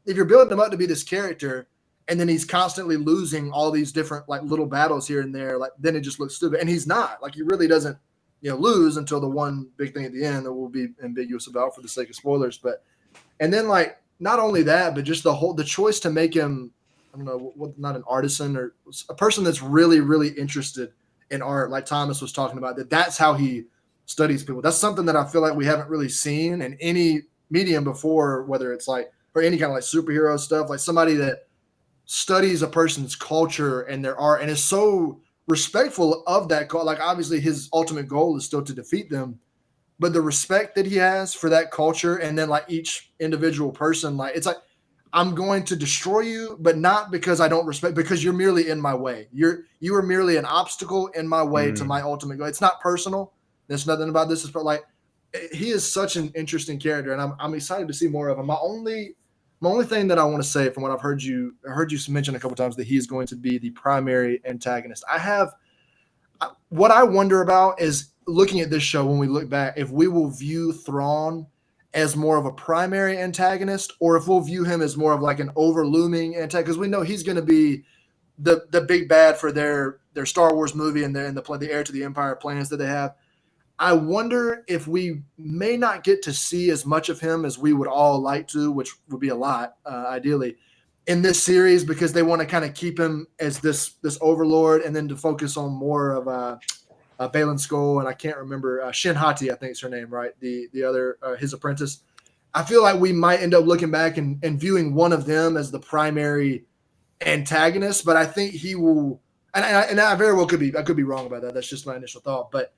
you're building him up to be this character and then he's constantly losing all these different like little battles here and there, like then it just looks stupid. And he's not, like, he really doesn't, lose until the one big thing at the end that we'll be ambiguous about for the sake of spoilers. But, and then like, not only that, but just the choice to make him, I don't know, not an artisan or a person that's really, really interested in art, like Thomas was talking about, that's how he studies people. That's something that I feel like we haven't really seen in any medium before, whether it's like, or any kind of like superhero stuff, like somebody that studies a person's culture and their art and is so respectful of that. Like, obviously his ultimate goal is still to defeat them, but the respect that he has for that culture, and then like each individual person, like it's like, I'm going to destroy you, but not because I don't respect, because you're merely in my way. You are merely an obstacle in my way to my ultimate goal. It's not personal. There's nothing about this. But like, he is such an interesting character, and I'm excited to see more of him. My only thing that I want to say, from what I heard you mention a couple times, that he is going to be the primary antagonist. What I wonder about is, looking at this show, when we look back, if we will view Thrawn as more of a primary antagonist, or if we'll view him as more of like an overlooming antagonist, because we know he's going to be the big bad for their Star Wars movie and the heir to the Empire plans that they have. I wonder if we may not get to see as much of him as we would all like to, which would be a lot, ideally, in this series, because they want to kind of keep him as this overlord, and then to focus on more of Balin Skull, and I can't remember, Shin Hati, I think is her name, right? The other, his apprentice. I feel like we might end up looking back and viewing one of them as the primary antagonist, but I think he will, and I very well I could be wrong about that. That's just my initial thought, but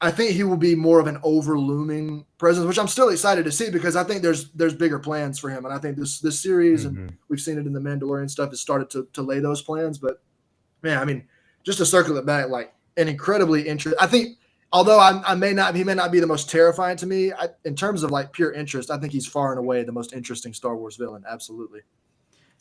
I think he will be more of an overlooming presence, which I'm still excited to see, because I think there's bigger plans for him, and I think this series, and we've seen it in the Mandalorian stuff, has started to lay those plans. But man, I mean, just to circle it back, like an incredibly interesting. I think, although he may not be the most terrifying to me, in terms of like pure interest, I think he's far and away the most interesting Star Wars villain. Absolutely.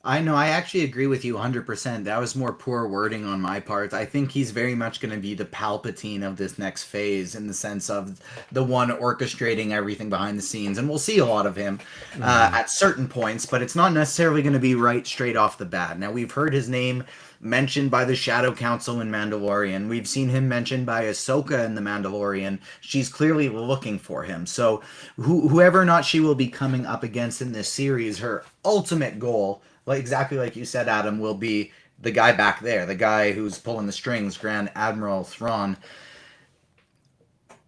I know. I actually agree with you 100%. That was more poor wording on my part. I think he's very much going to be the Palpatine of this next phase, in the sense of the one orchestrating everything behind the scenes. And we'll see a lot of him at certain points, but it's not necessarily going to be right straight off the bat. Now, we've heard his name mentioned by the Shadow Council in Mandalorian. We've seen him mentioned by Ahsoka in The Mandalorian. She's clearly looking for him. So whoever or not she will be coming up against in this series, her ultimate goal, like exactly like you said, Adam, will be the guy back there, the guy who's pulling the strings, Grand Admiral Thrawn.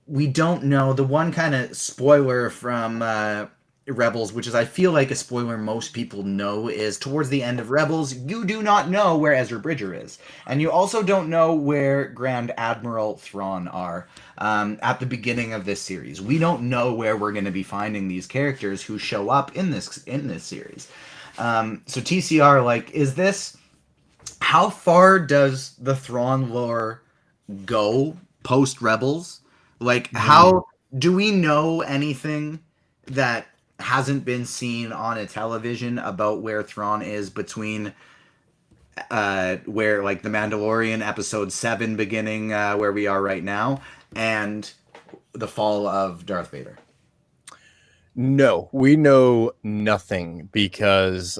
We don't know. The one kind of spoiler from Rebels, which is, I feel like, a spoiler most people know, is towards the end of Rebels, you do not know where Ezra Bridger is. And you also don't know where Grand Admiral Thrawn are at the beginning of this series. We don't know where we're going to be finding these characters who show up in this series. So TCR, like, is this, how far does the Thrawn lore go post Rebels? Like, how do we know anything that hasn't been seen on a television about where Thrawn is between where, like, the Mandalorian episode 7 beginning, where we are right now, and the fall of Darth Vader? No, we know nothing, because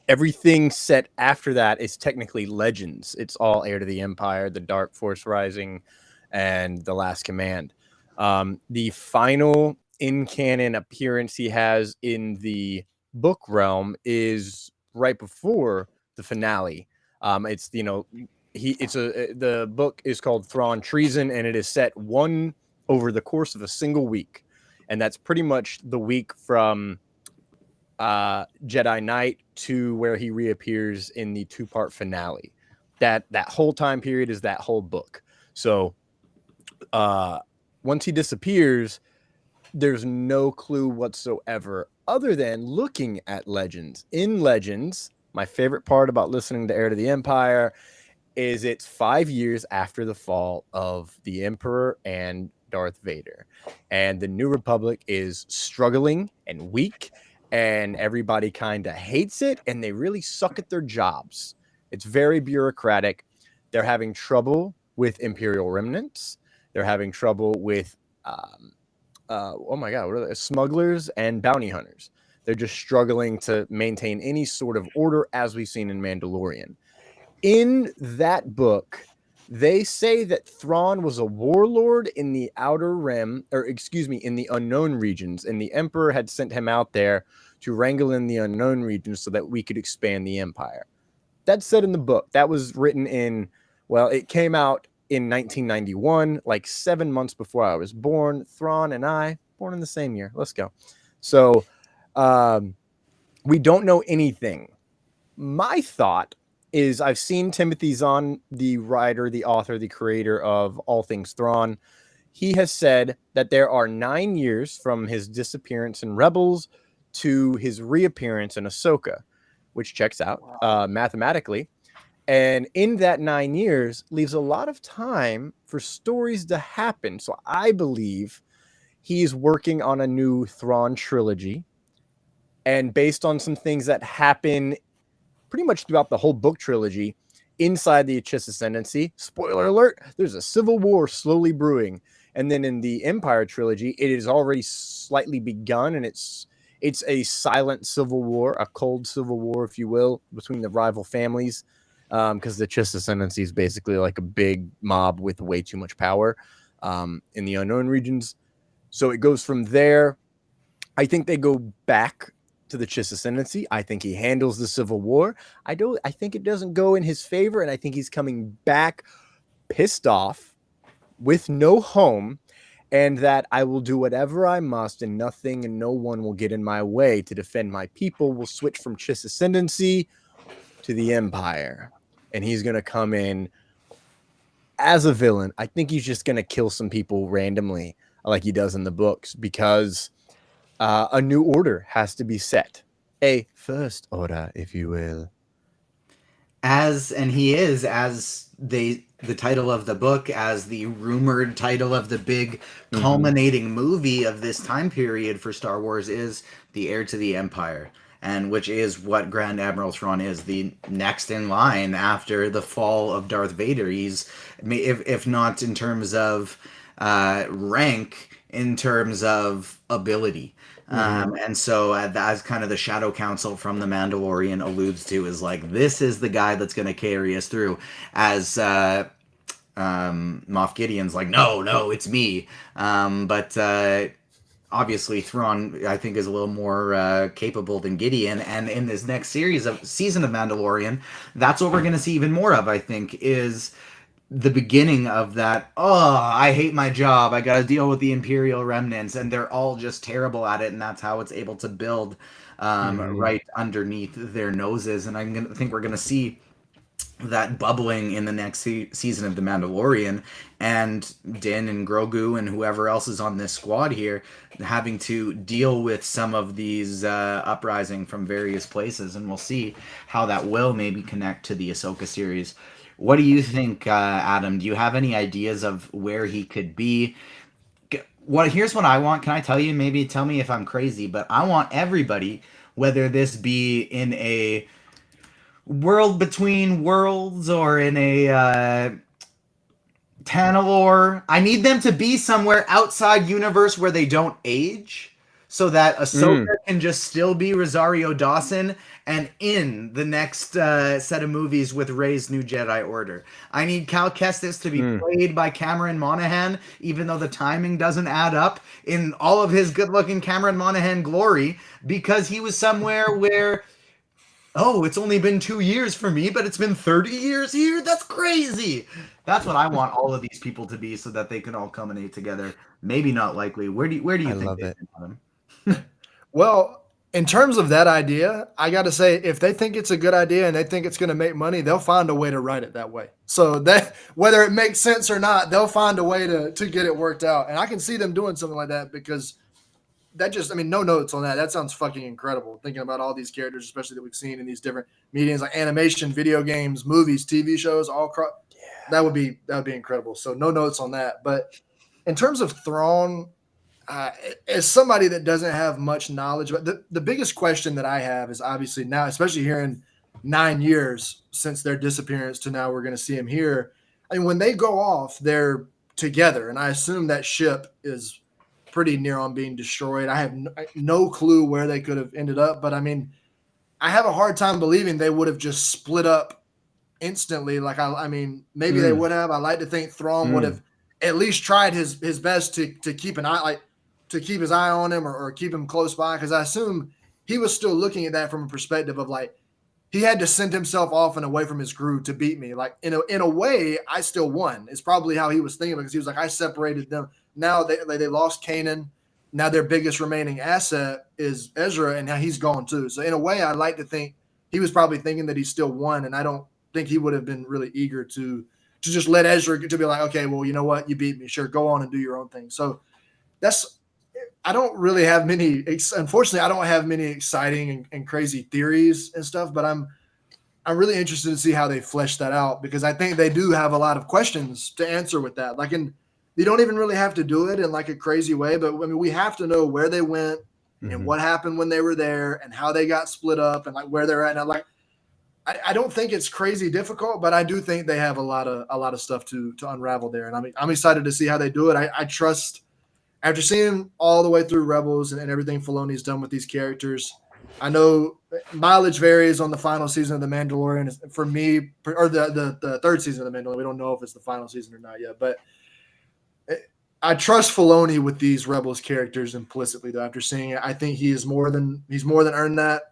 everything set after that is technically Legends. It's all Heir to the Empire, the Dark Force Rising, and The Last Command. The final in-canon appearance he has in the book realm is right before the finale. It's, the book is called Thrawn Treason, and it is set over the course of a single week. And that's pretty much the week from Jedi Knight to where he reappears in the 2-part finale. That whole time period is that whole book. So once he disappears, there's no clue whatsoever, other than looking at Legends. In Legends, my favorite part about listening to Heir to the Empire is it's 5 years after the fall of the Emperor and Darth Vader, and the New Republic is struggling and weak, and everybody kind of hates it, and they really suck at their jobs. It's very bureaucratic. They're having trouble with Imperial remnants. They're having trouble with, oh my God, what are they? Smugglers and bounty hunters. They're just struggling to maintain any sort of order, as we've seen in Mandalorian. In that book, they say that Thrawn was a warlord in the Outer Rim, or excuse me, in the Unknown Regions, and the Emperor had sent him out there to wrangle in the Unknown Regions so that we could expand the Empire. That's said in the book. That was written in, well, it came out in 1991, like 7 months before I was born. Thrawn and I, born in the same year. Let's go. So we don't know anything. My thought is I've seen Timothy Zahn, the writer, the author, the creator of All Things Thrawn. He has said that there are 9 years from his disappearance in Rebels to his reappearance in Ahsoka, which checks out mathematically. And in that 9 years leaves a lot of time for stories to happen. So I believe he's working on a new Thrawn trilogy. And based on some things that happen pretty much throughout the whole book trilogy, inside the Chiss Ascendancy, spoiler alert, there's a civil war slowly brewing. And then in the Empire trilogy, it is already slightly begun, and it's a silent civil war, a cold civil war, if you will, between the rival families, because the Chiss Ascendancy is basically like a big mob with way too much power in the Unknown Regions. So it goes from there. I think they go back to the Chiss Ascendancy. I think he handles the Civil War. I think it doesn't go in his favor, and I think he's coming back pissed off with no home, and that I will do whatever I must, and nothing and no one will get in my way to defend my people. Will switch from Chiss Ascendancy to the Empire, and he's going to come in as a villain. I think he's just going to kill some people randomly like he does in the books, because a new order has to be set. A first order, if you will. As the title of the book, as the rumored title of the big culminating movie of this time period for Star Wars is The Heir to the Empire, and which is what Grand Admiral Thrawn is, the next in line after the fall of Darth Vader. He's, if not in terms of rank, in terms of ability. And so as kind of the Shadow Council from The Mandalorian alludes to, is like, this is the guy that's going to carry us through. As Moff Gideon's like, no, it's me. But obviously Thrawn, I think, is a little more capable than Gideon. And in this next season of Mandalorian, that's what we're going to see even more of, I think, is the beginning of that. I hate my job, I gotta deal with the Imperial remnants, and they're all just terrible at it, and that's how it's able to build right underneath their noses. And I think we're gonna see that bubbling in the next season of The Mandalorian, and Din and Grogu and whoever else is on this squad here having to deal with some of these uprising from various places, and we'll see how that will maybe connect to the Ahsoka series. What do you think, Adam? Do you have any ideas of where he could be? Here's what I want. Can I tell you? Maybe tell me if I'm crazy, but I want everybody, whether this be in a world between worlds or in a Tanalore, I need them to be somewhere outside universe where they don't age, so that Ahsoka can just still be Rosario Dawson, and in the next set of movies with Rey's New Jedi Order. I need Cal Kestis to be played by Cameron Monaghan, even though the timing doesn't add up, in all of his good-looking Cameron Monaghan glory, because he was somewhere where, it's only been 2 years for me, but it's been 30 years here? That's crazy! That's what I want all of these people to be, so that they can all culminate together. Maybe not likely. Where do you think they can have them? Well, in terms of that idea, I got to say, if they think it's a good idea and they think it's going to make money, they'll find a way to write it that way. So that, whether it makes sense or not, they'll find a way to get it worked out. And I can see them doing something like that, because that just, no notes on that. That sounds fucking incredible. Thinking about all these characters, especially that we've seen in these different mediums, like animation, video games, movies, TV shows, that would be incredible. So no notes on that. But in terms of Thrawn, as somebody that doesn't have much knowledge, but the biggest question that I have is, obviously now, especially here in 9 years since their disappearance to now we're going to see him here, I mean, when they go off, they're together, and I assume that ship is pretty near on being destroyed. I have no clue where they could have ended up, but I mean, I have a hard time believing they would have just split up instantly. Like I mean, maybe they would have. I like to think Thrawn would have at least tried his best to keep an eye, like to keep his eye on him or keep him close by, because I assume he was still looking at that from a perspective of like he had to send himself off and away from his crew to beat me. Like in a way, I still won. It's probably how he was thinking, because he was like, I separated them. Now they lost Kanan. Now their biggest remaining asset is Ezra, and now he's gone too. So in a way, I like to think he was probably thinking that he still won, and I don't think he would have been really eager to just let Ezra to be like, okay, well, you know what, you beat me, sure, go on and do your own thing. So that's I don't really have many. Unfortunately, I don't have many exciting and crazy theories and stuff, but I'm really interested to see how they flesh that out, because I think they do have a lot of questions to answer with that. Like, you don't even really have to do it in like a crazy way, but I mean, we have to know where they went and what happened when they were there and how they got split up and like where they're at now. Like, I don't think it's crazy difficult, but I do think they have a lot of stuff to unravel there, and I'm excited to see how they do it. I trust. After seeing all the way through Rebels and everything Filoni's done with these characters, I know mileage varies on the final season of The Mandalorian. For me, or the third season of The Mandalorian, we don't know if it's the final season or not yet. But I trust Filoni with these Rebels characters implicitly, though. After seeing it, I think he's more than earned that,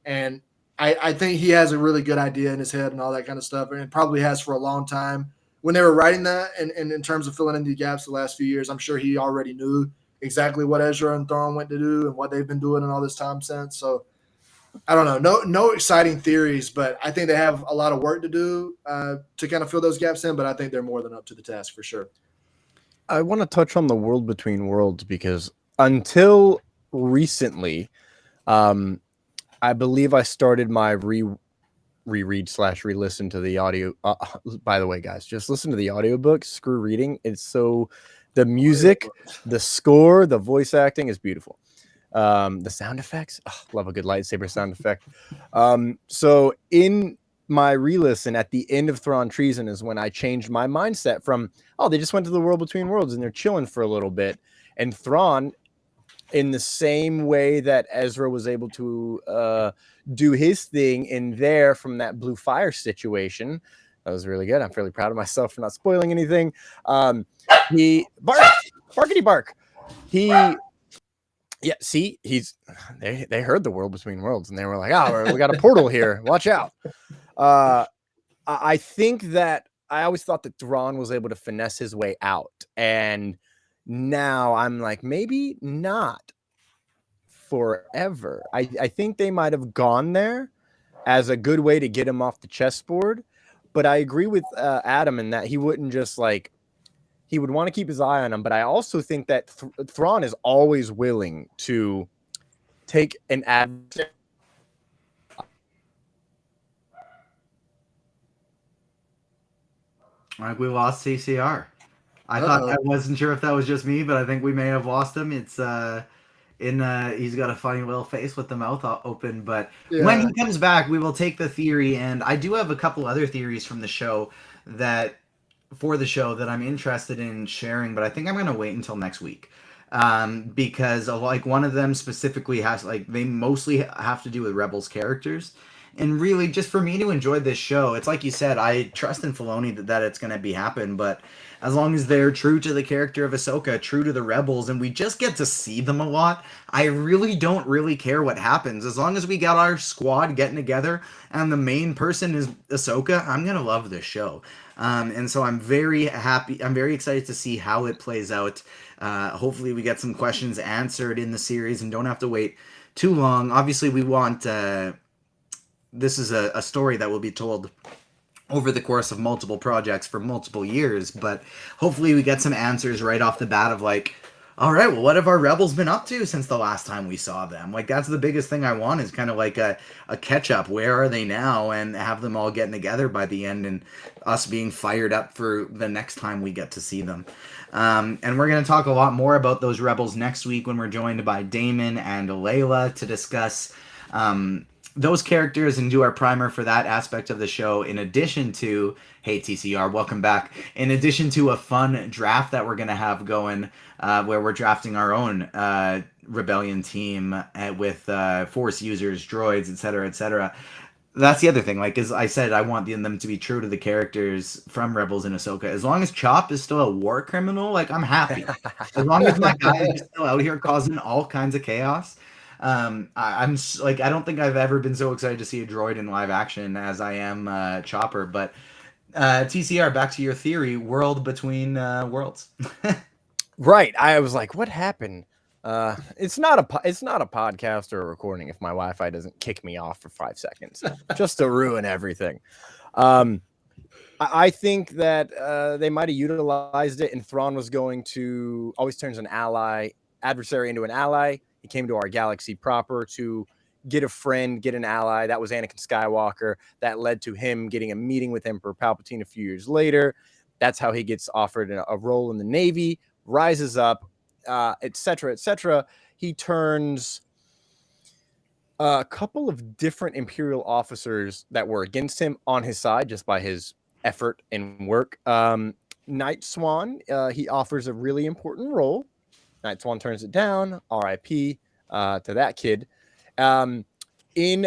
and I think he has a really good idea in his head and all that kind of stuff, and probably has for a long time. When they were writing that, and in terms of filling in the gaps the last few years, I'm sure he already knew exactly what Ezra and Thrawn went to do and what they've been doing in all this time since. So I don't know, no exciting theories, but I think they have a lot of work to do to kind of fill those gaps in. But I think they're more than up to the task for sure. I want to touch on the world between worlds, because until recently, I believe I started my reread/re-listen to the audio. By the way, guys, just listen to the audiobook. Screw reading. It's so the music, the score, the voice acting is beautiful. The sound effects, love a good lightsaber sound effect. So in my re-listen at the end of Thrawn Treason is when I changed my mindset from, they just went to the world between worlds and they're chilling for a little bit. And Thrawn, in the same way that Ezra was able to do his thing in there from that blue fire situation. That was really good. I'm fairly proud of myself for not spoiling anything. He barkity bark. They heard the world between worlds and they were like, we got a portal here. Watch out. I think that I always thought that Thrawn was able to finesse his way out, and now I'm like, maybe not forever. I think they might have gone there as a good way to get him off the chessboard. But I agree with Adam in that he wouldn't just he would want to keep his eye on him. But I also think that Thrawn is always willing to take an adversary. Like, we lost CCR. I wasn't sure if that was just me, but I think we may have lost him. It's he's got a funny little face with the mouth open, but when he comes back, we will take the theory. And I do have a couple other theories from the show that I'm interested in sharing, but I think I'm going to wait until next week. Because like one of them specifically has they mostly have to do with Rebels characters. And really, just for me to enjoy this show, it's like you said, I trust in Filoni that it's going to happen. But as long as they're true to the character of Ahsoka, true to the Rebels, and we just get to see them a lot, I really don't really care what happens. As long as we got our squad getting together and the main person is Ahsoka, I'm going to love this show. And so I'm very happy. I'm very excited to see how it plays out. Hopefully we get some questions answered in the series and don't have to wait too long. Obviously, we want... this is a story that will be told over the course of multiple projects for multiple years, but hopefully we get some answers right off the bat of all right, well, what have our Rebels been up to since the last time we saw them? That's the biggest thing I want, is kind of like a catch up. Where are they now? And have them all getting together by the end and us being fired up for the next time we get to see them. And we're going to talk a lot more about those Rebels next week when we're joined by Damon and Layla to discuss those characters and do our primer for that aspect of the show, in addition to, hey TCR, welcome back, in addition to a fun draft that we're going to have going, where we're drafting our own rebellion team with force users, droids, etc., etc. That's the other thing. Like, as I said, I want them to be true to the characters from Rebels and Ahsoka. As long as Chop is still a war criminal, like, I'm happy. As long as my guy is just still out here causing all kinds of chaos. Like, I don't think I've ever been so excited to see a droid in live action as I am Chopper. But TCR, back to your theory: world between worlds. Right. I was like, what happened? It's not a podcast or a recording if my Wi-Fi doesn't kick me off for 5 seconds just to ruin everything. I think that they might have utilized it, and Thrawn was going to always turns an adversary into an ally. He came to our galaxy proper to get a friend, get an ally. That was Anakin Skywalker. That led to him getting a meeting with Emperor Palpatine a few years later. That's how he gets offered a role in the Navy, rises up, etc., etc. He turns a couple of different Imperial officers that were against him on his side just by his effort and work. Night Swan, he offers a really important role. Night Swan turns it down. R.I.P. To that kid. In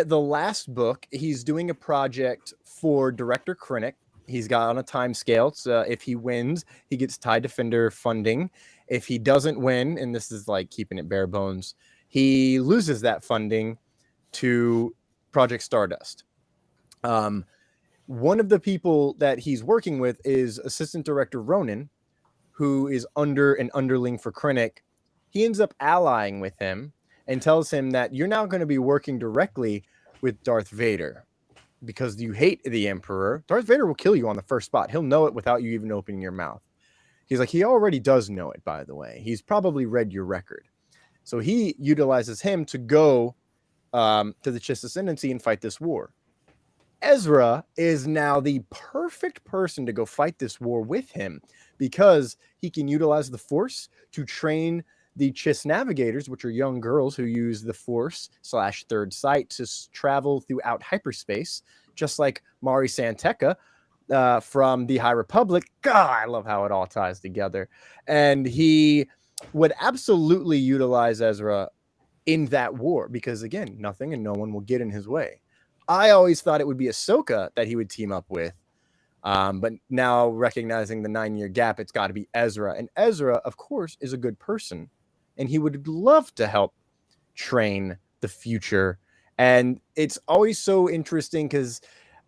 the last book, he's doing a project for Director Krennic. He's got on a time scale. So if he wins, he gets TIE Defender funding. If he doesn't win, and this is like keeping it bare bones, he loses that funding to Project Stardust. One of the people that he's working with is Assistant Director Ronan, who is under an underling for Krennic. He ends up allying with him and tells him that you're now going to be working directly with Darth Vader because you hate the Emperor. Darth Vader will kill you on the first spot. He'll know it without you even opening your mouth. He's like, he already does know it, by the way. He's probably read your record. So he utilizes him to go to the Chiss Ascendancy and fight this war. Ezra is now the perfect person to go fight this war with him because he can utilize the Force to train the Chiss Navigators, which are young girls who use the Force / third sight to travel throughout hyperspace, just like Mari Santeca from the High Republic. God, I love how it all ties together. And he would absolutely utilize Ezra in that war because, again, nothing and no one will get in his way. I always thought it would be Ahsoka that he would team up with. But now recognizing the 9-year gap, it's got to be Ezra. And Ezra, of course, is a good person. And he would love to help train the future. And it's always so interesting because,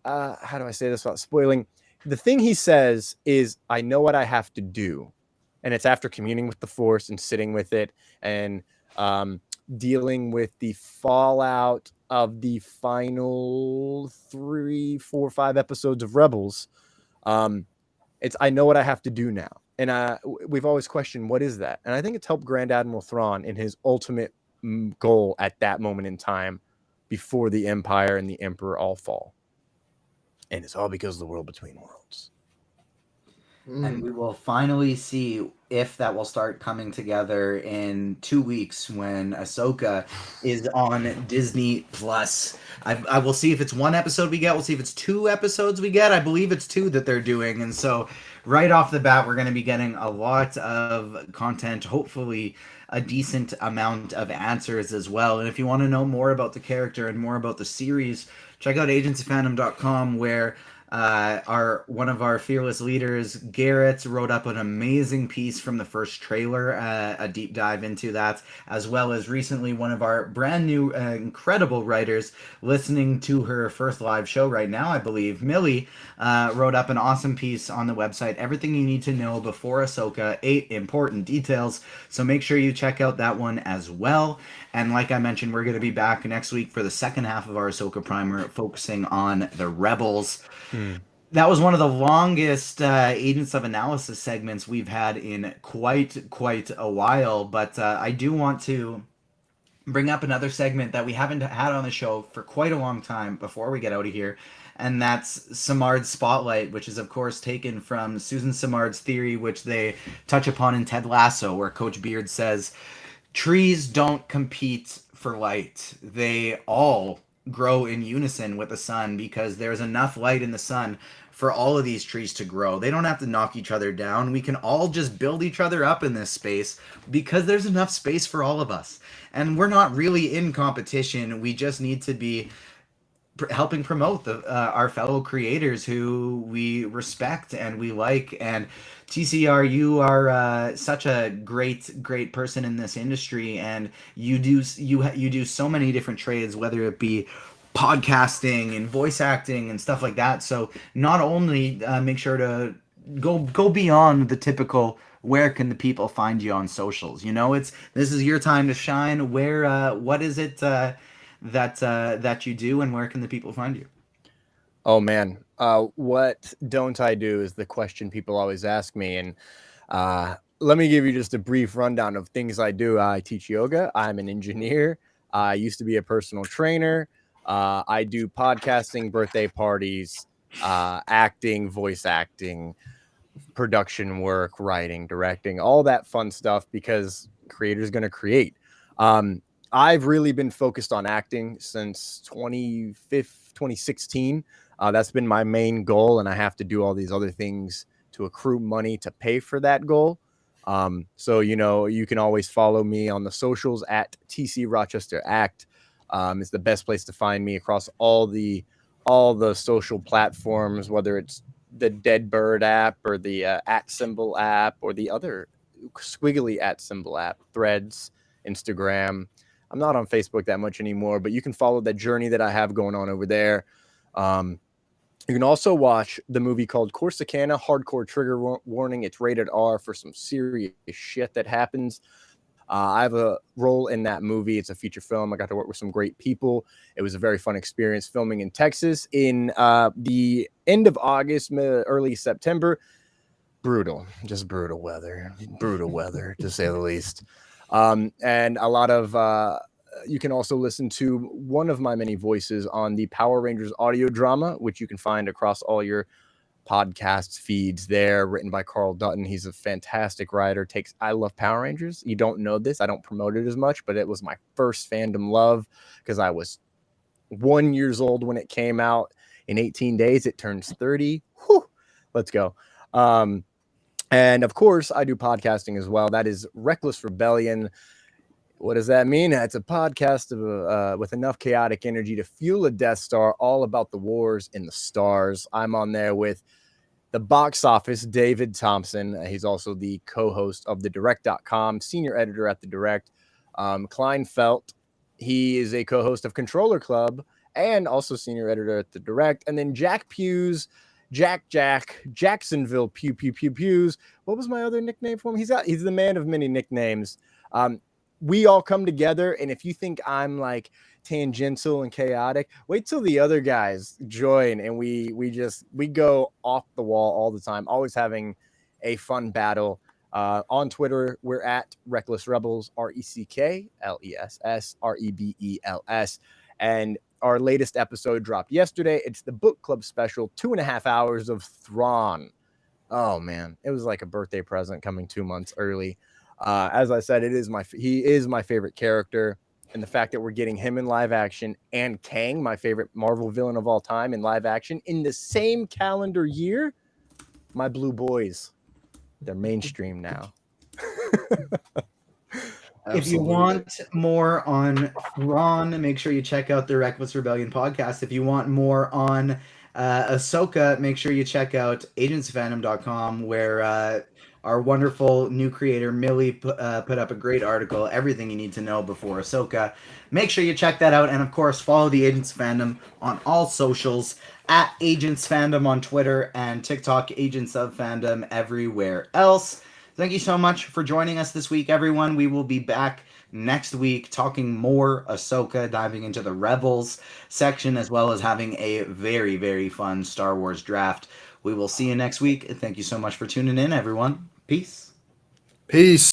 how do I say this without spoiling? The thing he says is, I know what I have to do. And it's after communing with the Force and sitting with it and dealing with the fallout of the final 3, 4, 5 episodes of Rebels. It's I know what I have to do now. And we've always questioned, what is that? And I think it's helped Grand Admiral Thrawn in his ultimate goal at that moment in time before the Empire and the Emperor all fall. And it's all because of the world between worlds. And we will finally see if that will start coming together in 2 weeks when Ahsoka is on Disney Plus. I will see if it's 1 episode we get. We'll see if it's 2 episodes we get. I believe it's 2 that they're doing. And so right off the bat, we're going to be getting a lot of content, hopefully a decent amount of answers as well. And if you want to know more about the character and more about the series, check out agentsofandom.com, where one of our fearless leaders, Garrett, wrote up an amazing piece from the first trailer, a deep dive into that, as well as recently one of our brand new incredible writers, listening to her first live show right now, I believe, Millie, wrote up an awesome piece on the website, everything you need to know before Ahsoka, 8 important details. So make sure you check out that one as well. And like I mentioned, we're going to be back next week for the second half of our Ahsoka primer, focusing on the Rebels. That was one of the longest Agents of Analysis segments we've had in quite a while. But I do want to bring up another segment that we haven't had on the show for quite a long time before we get out of here. And that's Simard's Spotlight, which is, of course, taken from Susan Simard's theory, which they touch upon in Ted Lasso, where Coach Beard says, trees don't compete for light. They all grow in unison with the sun, because there's enough light in the sun for all of these trees to grow. They don't have to knock each other down. We can all just build each other up in this space because there's enough space for all of us. And we're not really in competition. We just need to be helping promote our fellow creators who we respect and we like. And TCR, you are such a great person in this industry, and you do so many different trades, whether it be podcasting and voice acting and stuff like that. So not only make sure to go beyond the typical where can the people find you on socials. This is your time to shine. Where what is it that you do, and where can the people find you? Oh man, what don't I do is the question people always ask me, and let me give you just a brief rundown of things I do. I teach yoga. I'm an engineer. I used to be a personal trainer. I do podcasting, birthday parties, acting, voice acting, production work, writing, directing, all that fun stuff, because creators going to create. I've really been focused on acting since 2016. That's been my main goal, and I have to do all these other things to accrue money to pay for that goal. So, you can always follow me on the socials at TC Rochester Act. It's the best place to find me across all the social platforms, whether it's the Dead Bird app or the at symbol app or the other squiggly at symbol app, Threads, Instagram. I'm not on Facebook that much anymore, but you can follow the journey that I have going on over there. You can also watch the movie called Corsicana, hardcore trigger warning. It's rated R for some serious shit that happens. I have a role in that movie. It's a feature film. I got to work with some great people. It was a very fun experience filming in Texas in the end of August, early September. Just brutal weather to say the least. And a lot of you can also listen to one of my many voices on the Power Rangers audio drama, which you can find across all your podcast feeds there, written by Carl Dutton. He's a fantastic writer. I love Power Rangers. You don't know this. I don't promote it as much, but it was my first fandom love because I was 1 year old when it came out. In 18 days, it turns 30. Whew, let's go. And of course, I do podcasting as well. That is Reckless Rebellion. What does that mean? It's a podcast with enough chaotic energy to fuel a Death Star, all about the wars in the stars. I'm on there with the box office, David Thompson. He's also the co-host of thedirect.com, senior editor at The Direct. Kleinfeld, he is a co-host of Controller Club and also senior editor at The Direct. And then Jack Pews, Jacksonville Pews. What was my other nickname for him? He's the man of many nicknames. We all come together, and if you think I'm like tangential and chaotic, wait till the other guys join, and we go off the wall all the time, always having a fun battle. On Twitter, we're at Reckless Rebels, ReckLessRebels, and our latest episode dropped yesterday. It's the book club special, 2.5 hours of Thrawn. Oh man, it was like a birthday present coming 2 months early. As I said, he is my favorite character, and the fact that we're getting him in live action and Kang, my favorite Marvel villain of all time, in live action in the same calendar year, my blue boys, they're mainstream now. If you want more on Ron, make sure you check out the Reckless Rebellion podcast. If you want more on Ahsoka, make sure you check out agentsofandom.com, where our wonderful new creator Millie put up a great article, everything you need to know before Ahsoka. Make sure you check that out, and of course follow the Agents Fandom on all socials, at Agents Fandom on Twitter and TikTok, Agents of Fandom everywhere else. Thank you so much for joining us this week, everyone. We will be back next week talking more Ahsoka, diving into the Rebels section, as well as having a very, very fun Star Wars draft. We will see you next week. Thank you so much for tuning in, everyone. Peace. Peace.